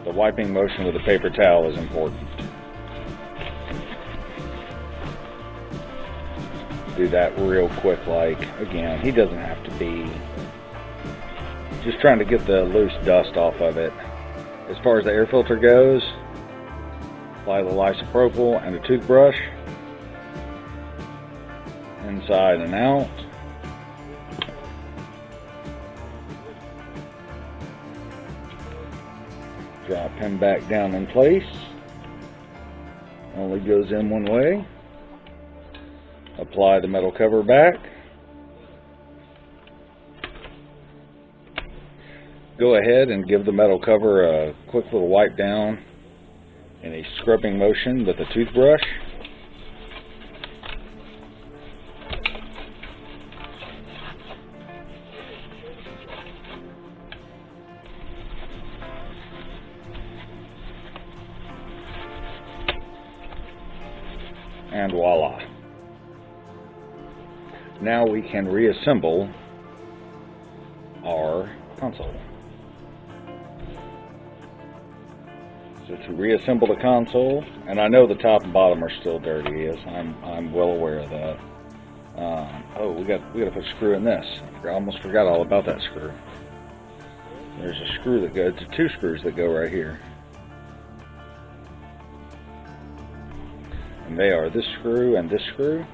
The wiping motion with the paper towel is important. Do that real quick, like, again, he doesn't have to be just trying to get the loose dust off of it. As far as the air filter goes, apply the isopropyl and a toothbrush, inside and out. Drop him back down in place. Only goes in one way. Apply the metal cover back. Go ahead and give the metal cover a quick little wipe down in a scrubbing motion with a toothbrush. And voila. Now we can reassemble our console. So to reassemble the console, and I know the top and bottom are still dirty, as I'm well aware of that. Oh, we got to put a screw in this. I almost forgot all about that screw. There's a screw that goes, two screws that go right here. And they are this screw and this screw.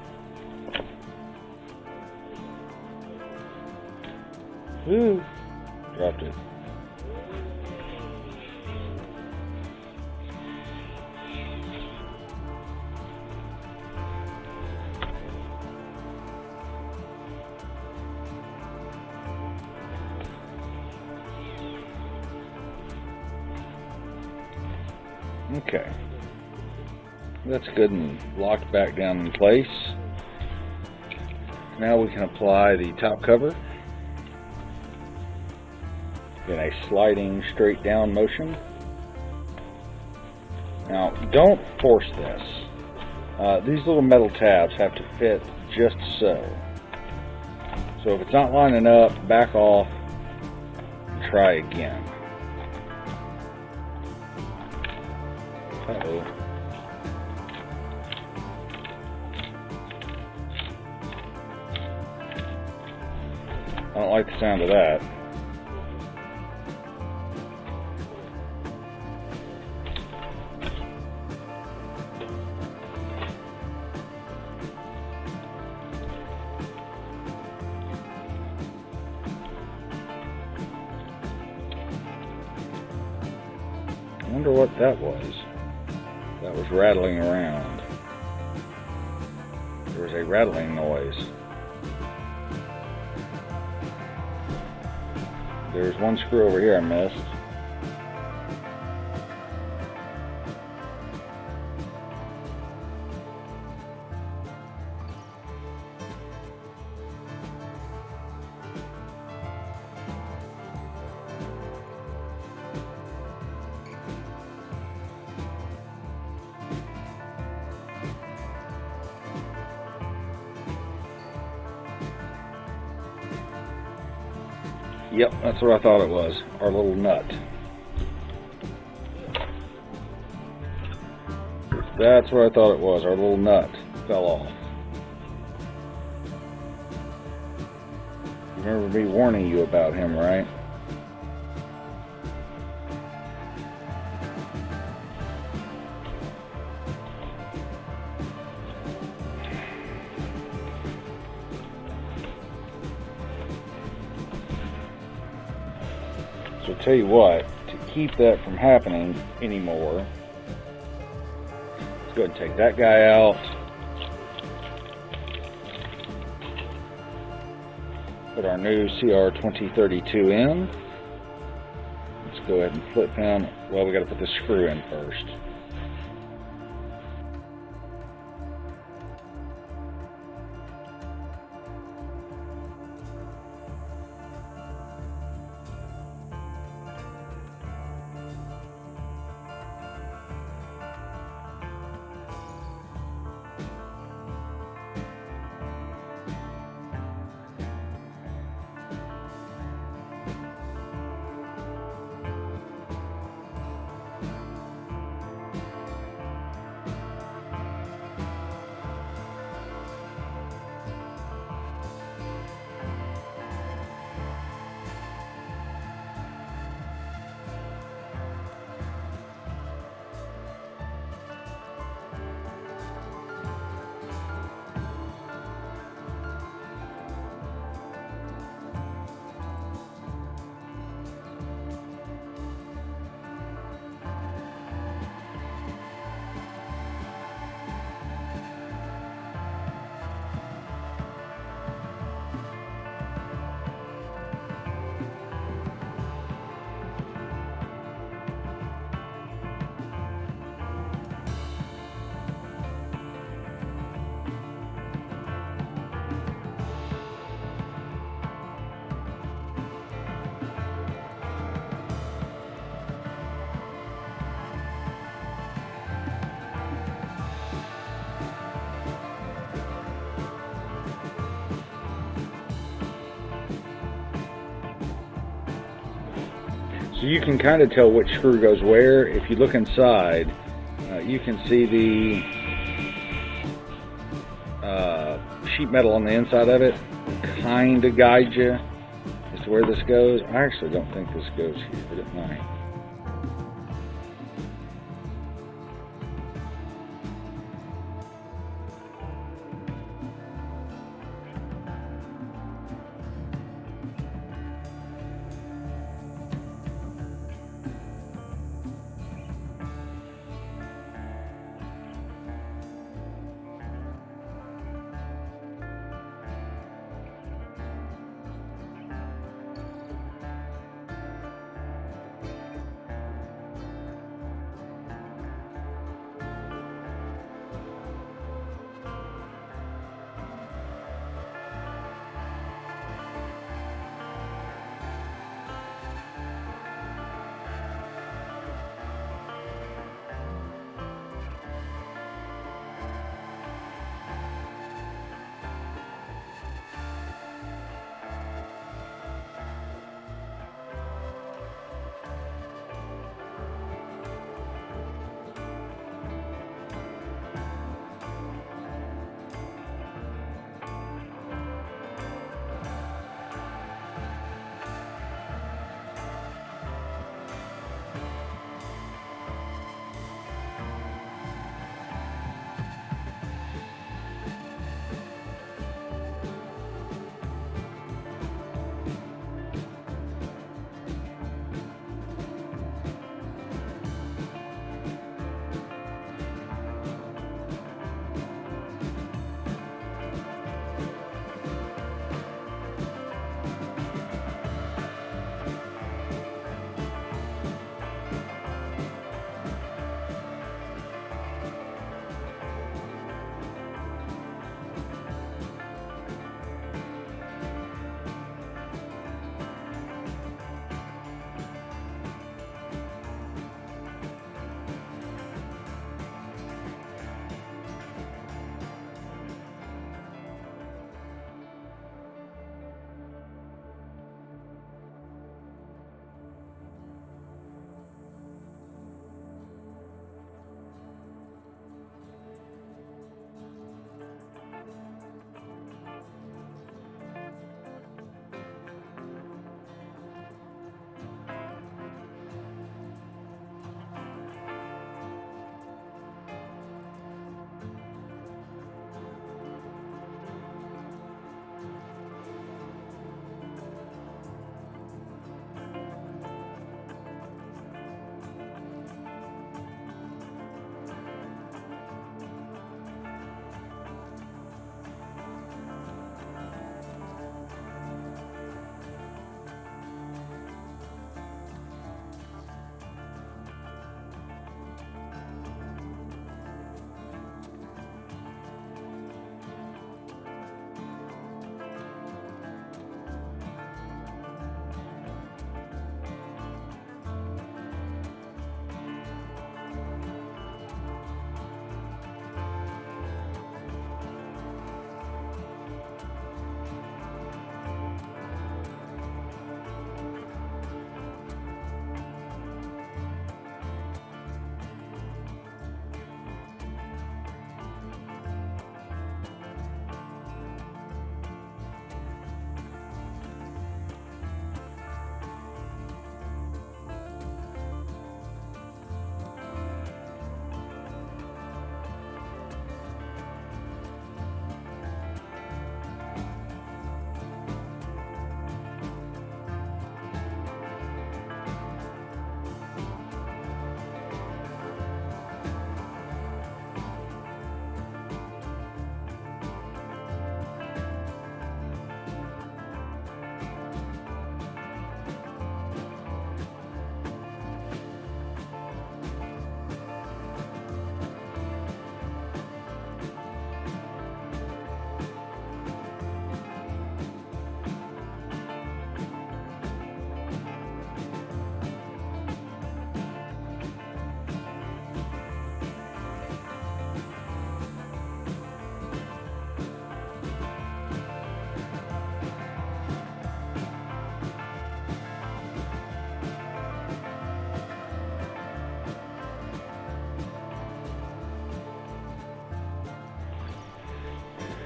Ooh, dropped it. Okay, that's good and locked back down in place. Now we can apply the top cover in a sliding straight down motion. Now don't force this. These little metal tabs have to fit just so. So if it's not lining up, back off and try again. Uh-oh. I don't like the sound of that. I wonder what that was. That was rattling around. there was a rattling noise. There's one screw over here I missed. Yep, that's what I thought it was. Our little nut. That's what I thought it was. Our little nut fell off. You remember me warning you about him, right? So I'll tell you what, to keep that from happening anymore, let's go ahead and take that guy out. Put our new CR2032 in. Let's go ahead and flip down. Well, we got to put the screw in first. So you can kind of tell which screw goes where. If you look inside, you can see the sheet metal on the inside of it kind of guides you as to where this goes. I actually don't think this goes here, but it might.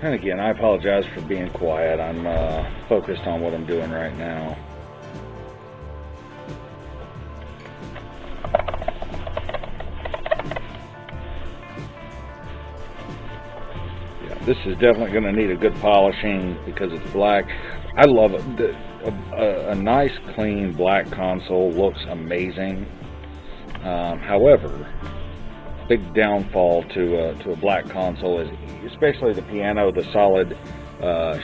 And again, I apologize for being quiet. I'm focused on what I'm doing right now. Yeah, this is definitely going to need a good polishing because it's black. I love it. A nice, clean black console looks amazing. However, big downfall to a black console is, especially the piano, the solid,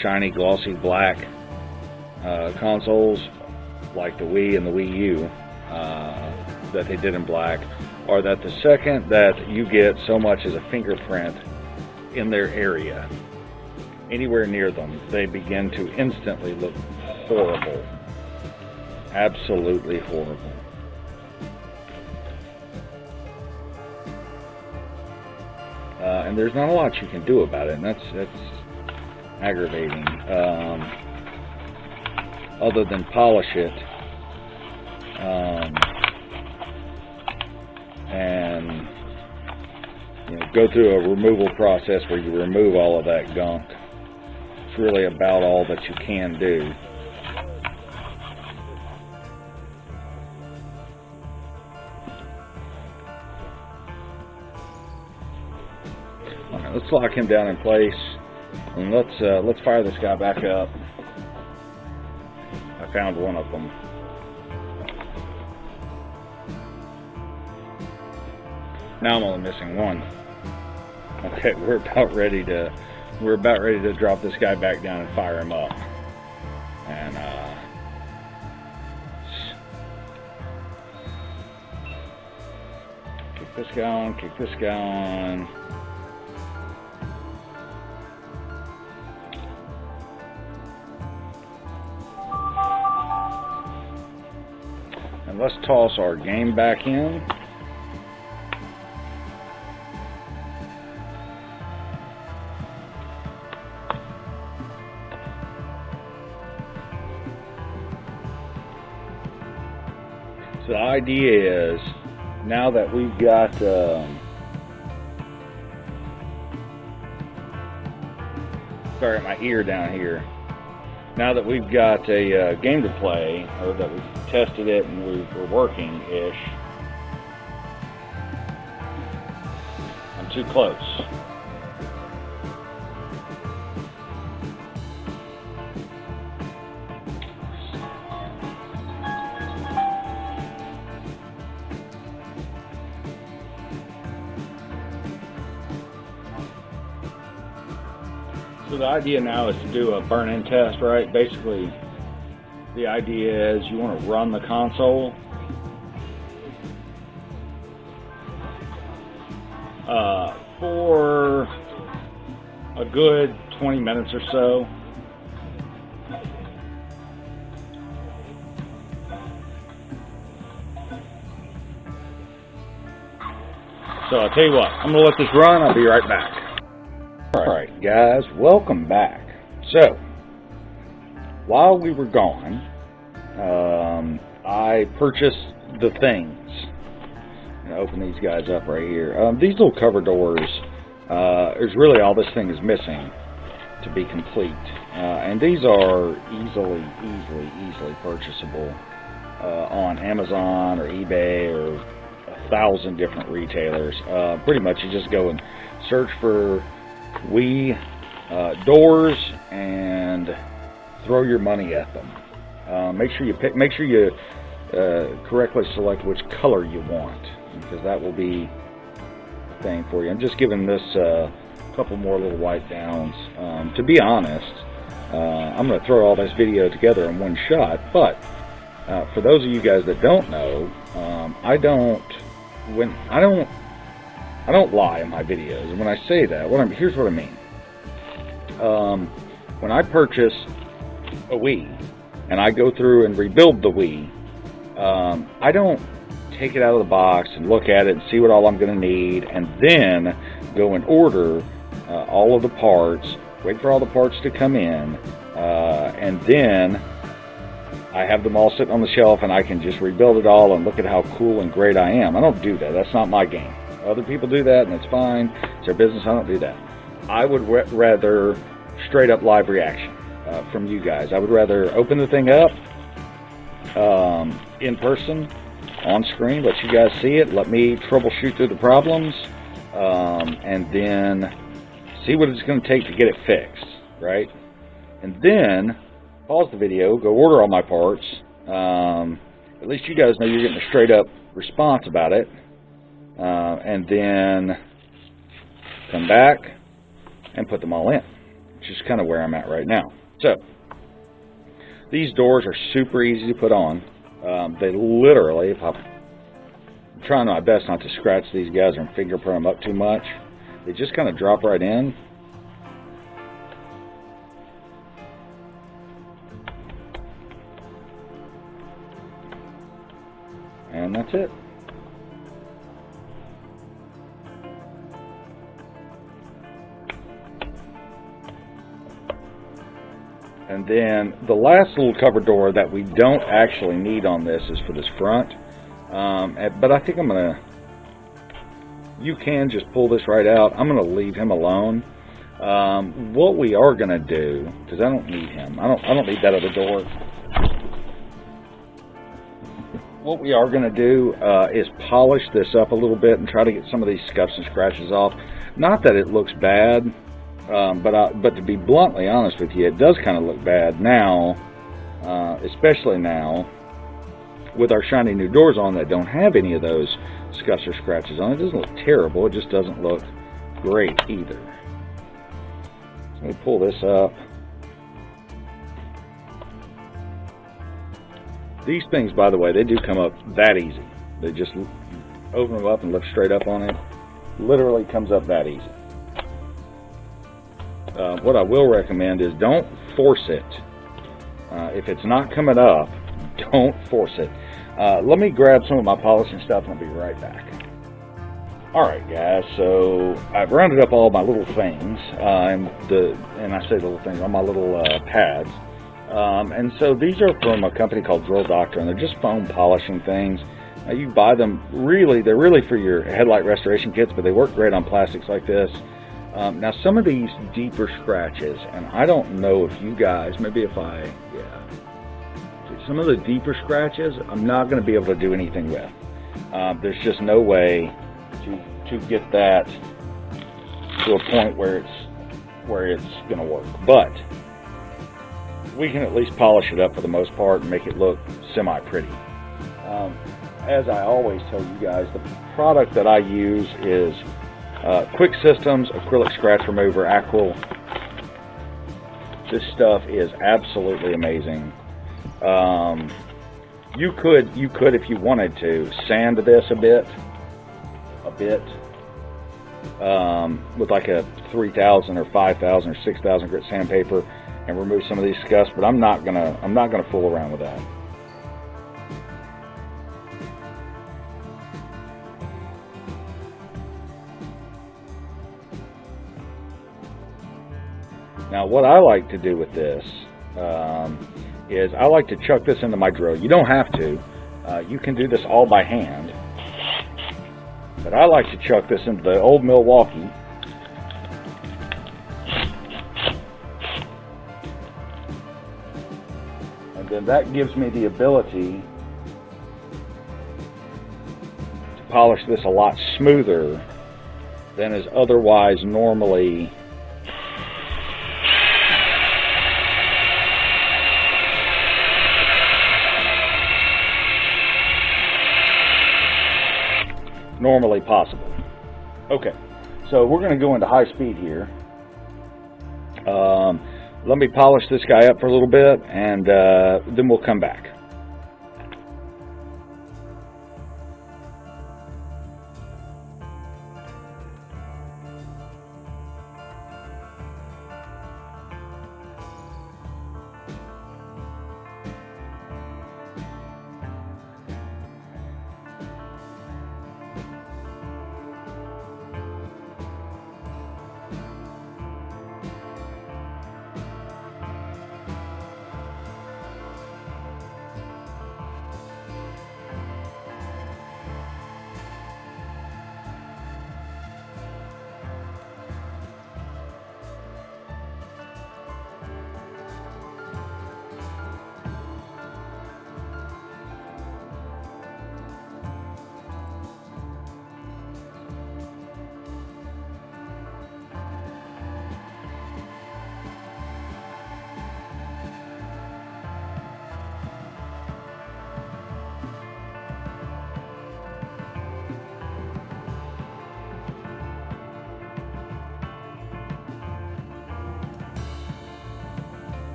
shiny, glossy black consoles like the Wii and the Wii U that they did in black, are that the second that you get so much as a fingerprint in their area, anywhere near them, they begin to instantly look horrible. Absolutely horrible. And there's not a lot you can do about it, and that's aggravating. Other than polish it, and go through a removal process where you remove all of that gunk. It's really about all that you can do. Let's lock him down in place, and let's fire this guy back up. I found one of them. Now I'm only missing one. Okay, we're about ready to drop this guy back down and fire him up. And kick this guy on, kick this guy on. And let's toss our game back in. So the idea is, now that we've got sorry, my ear down here. Now that we've got a game to play, or that we've tested it and we're working-ish, I'm too close. So the idea now is to do a burn-in test, right? Basically, the idea is you want to run the console for a good 20 minutes or so. So I'll tell you what, I'm going to let this run. I'll be right back. Alright guys, welcome back. So, while we were gone, I purchased the things. I'm going to open these guys up right here. These little cover doors is really all this thing is missing to be complete. And these are easily purchasable on Amazon or eBay or 1,000 different retailers. Pretty much you just go and search for Wii doors and throw your money at them. Make sure you correctly select which color you want, because that will be the thing for you. I'm just giving this a couple more little wipe downs. To be honest, I'm going to throw all this video together in one shot, but for those of you guys that don't know, I don't lie in my videos, and when I say that, here's what I mean. When I purchase a Wii and I go through and rebuild the Wii, I don't take it out of the box and look at it and see what all I'm going to need, and then go and order all of the parts, wait for all the parts to come in, and then I have them all sitting on the shelf and I can just rebuild it all and look at how cool and great I am. I don't do that. That's not my game. Other people do that, and it's fine. It's their business. I don't do that. I would rather straight up live reaction from you guys. I would rather open the thing up in person, on screen, let you guys see it, let me troubleshoot through the problems, and then see what it's going to take to get it fixed, right? And then pause the video, go order all my parts. At least you guys know you're getting a straight up response about it, and then come back and put them all in, which is kind of where I'm at right now. So these doors are super easy to put on. They literally, I'm trying my best not to scratch these guys and fingerprint them up too much, they just kind of drop right in. And that's it. And then the last little cover door that we don't actually need on this is for this front. But I think you can just pull this right out. I'm going to leave him alone. What we are going to do, because I don't need him. I don't need that other door. What we are going to do is polish this up a little bit and try to get some of these scuffs and scratches off. Not that it looks bad. But to be bluntly honest with you, it does kind of look bad now, especially now with our shiny new doors on that don't have any of those scuffs or scratches on. It doesn't look terrible, it just doesn't look great either. So let me pull this up. These things, by the way, they do come up that easy. They just open them up and lift straight up on it. Literally comes up that easy. What I will recommend is don't force it. If it's not coming up, don't force it. Let me grab some of my polishing stuff and I'll be right back. Alright guys, so I've rounded up all my little things, and I say little things, on my little pads. And so these are from a company called Drill Doctor, and they're just foam polishing things. Now you buy them, they're really for your headlight restoration kits, but they work great on plastics like this. Now some of these deeper scratches, and I don't know if you guys, some of the deeper scratches I'm not going to be able to do anything with. There's just no way to get that to a point where it's going to work. But we can at least polish it up for the most part and make it look semi-pretty. As I always tell you guys, the product that I use is Quick Systems Acrylic Scratch Remover Acryl. This stuff is absolutely amazing. You could, if you wanted to, sand this a bit, with like a 3000 or 5000 or 6000 grit sandpaper, and remove some of these scuffs. But I'm not gonna fool around with that. Now what I like to do with this is I like to chuck this into my drill. You don't have to. You can do this all by hand. But I like to chuck this into the old Milwaukee. And then that gives me the ability to polish this a lot smoother than is otherwise normally possible. Okay, so we're going to go into high speed here. Let me polish this guy up for a little bit, and then we'll come back.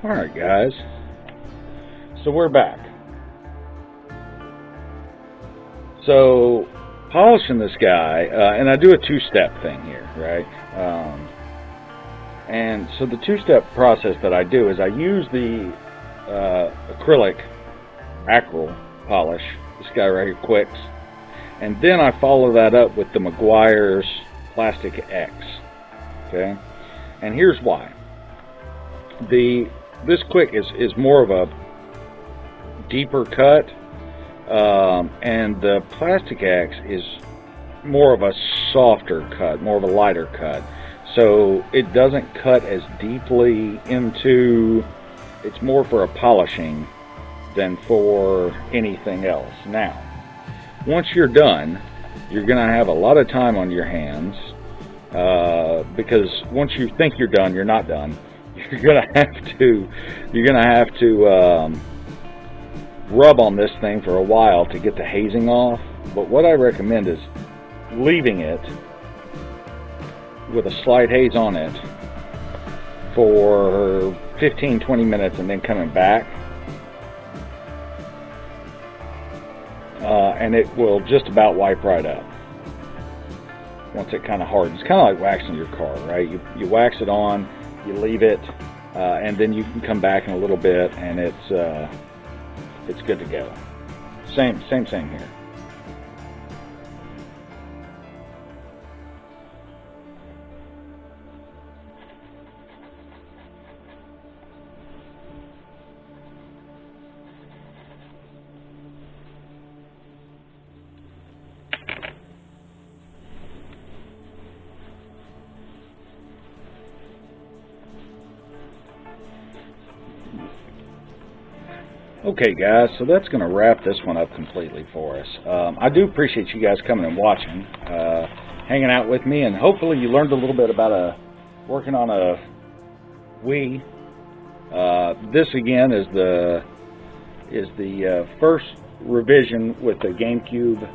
Alright guys, so we're back. So polishing this guy, and I do a two-step thing here, right? And so the two-step process that I do is I use the acrylic acryl polish, this guy right here, Quicks, and then I follow that up with the Meguiar's Plastic X. Okay, and here's why. This Quick is more of a deeper cut, and the Plastic X is more of a softer cut, more of a lighter cut. So it doesn't cut as deeply into, it's more for a polishing than for anything else. Now, once you're done, you're going to have a lot of time on your hands, because once you think you're done, you're not done. You're going to have to rub on this thing for a while to get the hazing off. But what I recommend is leaving it with a slight haze on it for 15-20 minutes and then coming back, and it will just about wipe right up once it kind of hardens. It's kind of like waxing your car, right? You wax it on, you leave it, and then you can come back in a little bit and it's good to go. Same here. Okay guys, so that's going to wrap this one up completely for us. I do appreciate you guys coming and watching, hanging out with me, and hopefully you learned a little bit about working on a Wii. This again is the first revision with the GameCube.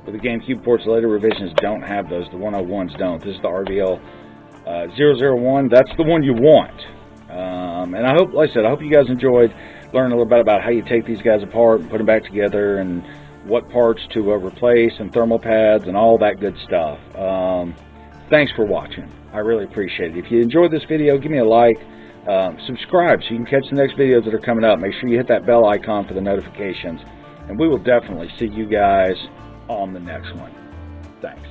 With the GameCube ports, the later revisions don't have those. The 101s don't. This is the RVL001. That's the one you want. And I hope, like I said, I hope you guys enjoyed learning a little bit about how you take these guys apart and put them back together, and what parts to replace, and thermal pads, and all that good stuff. Thanks for watching. I really appreciate it. If you enjoyed this video, give me a like. Subscribe so you can catch the next videos that are coming up. Make sure you hit that bell icon for the notifications, and we will definitely see you guys on the next one. Thanks.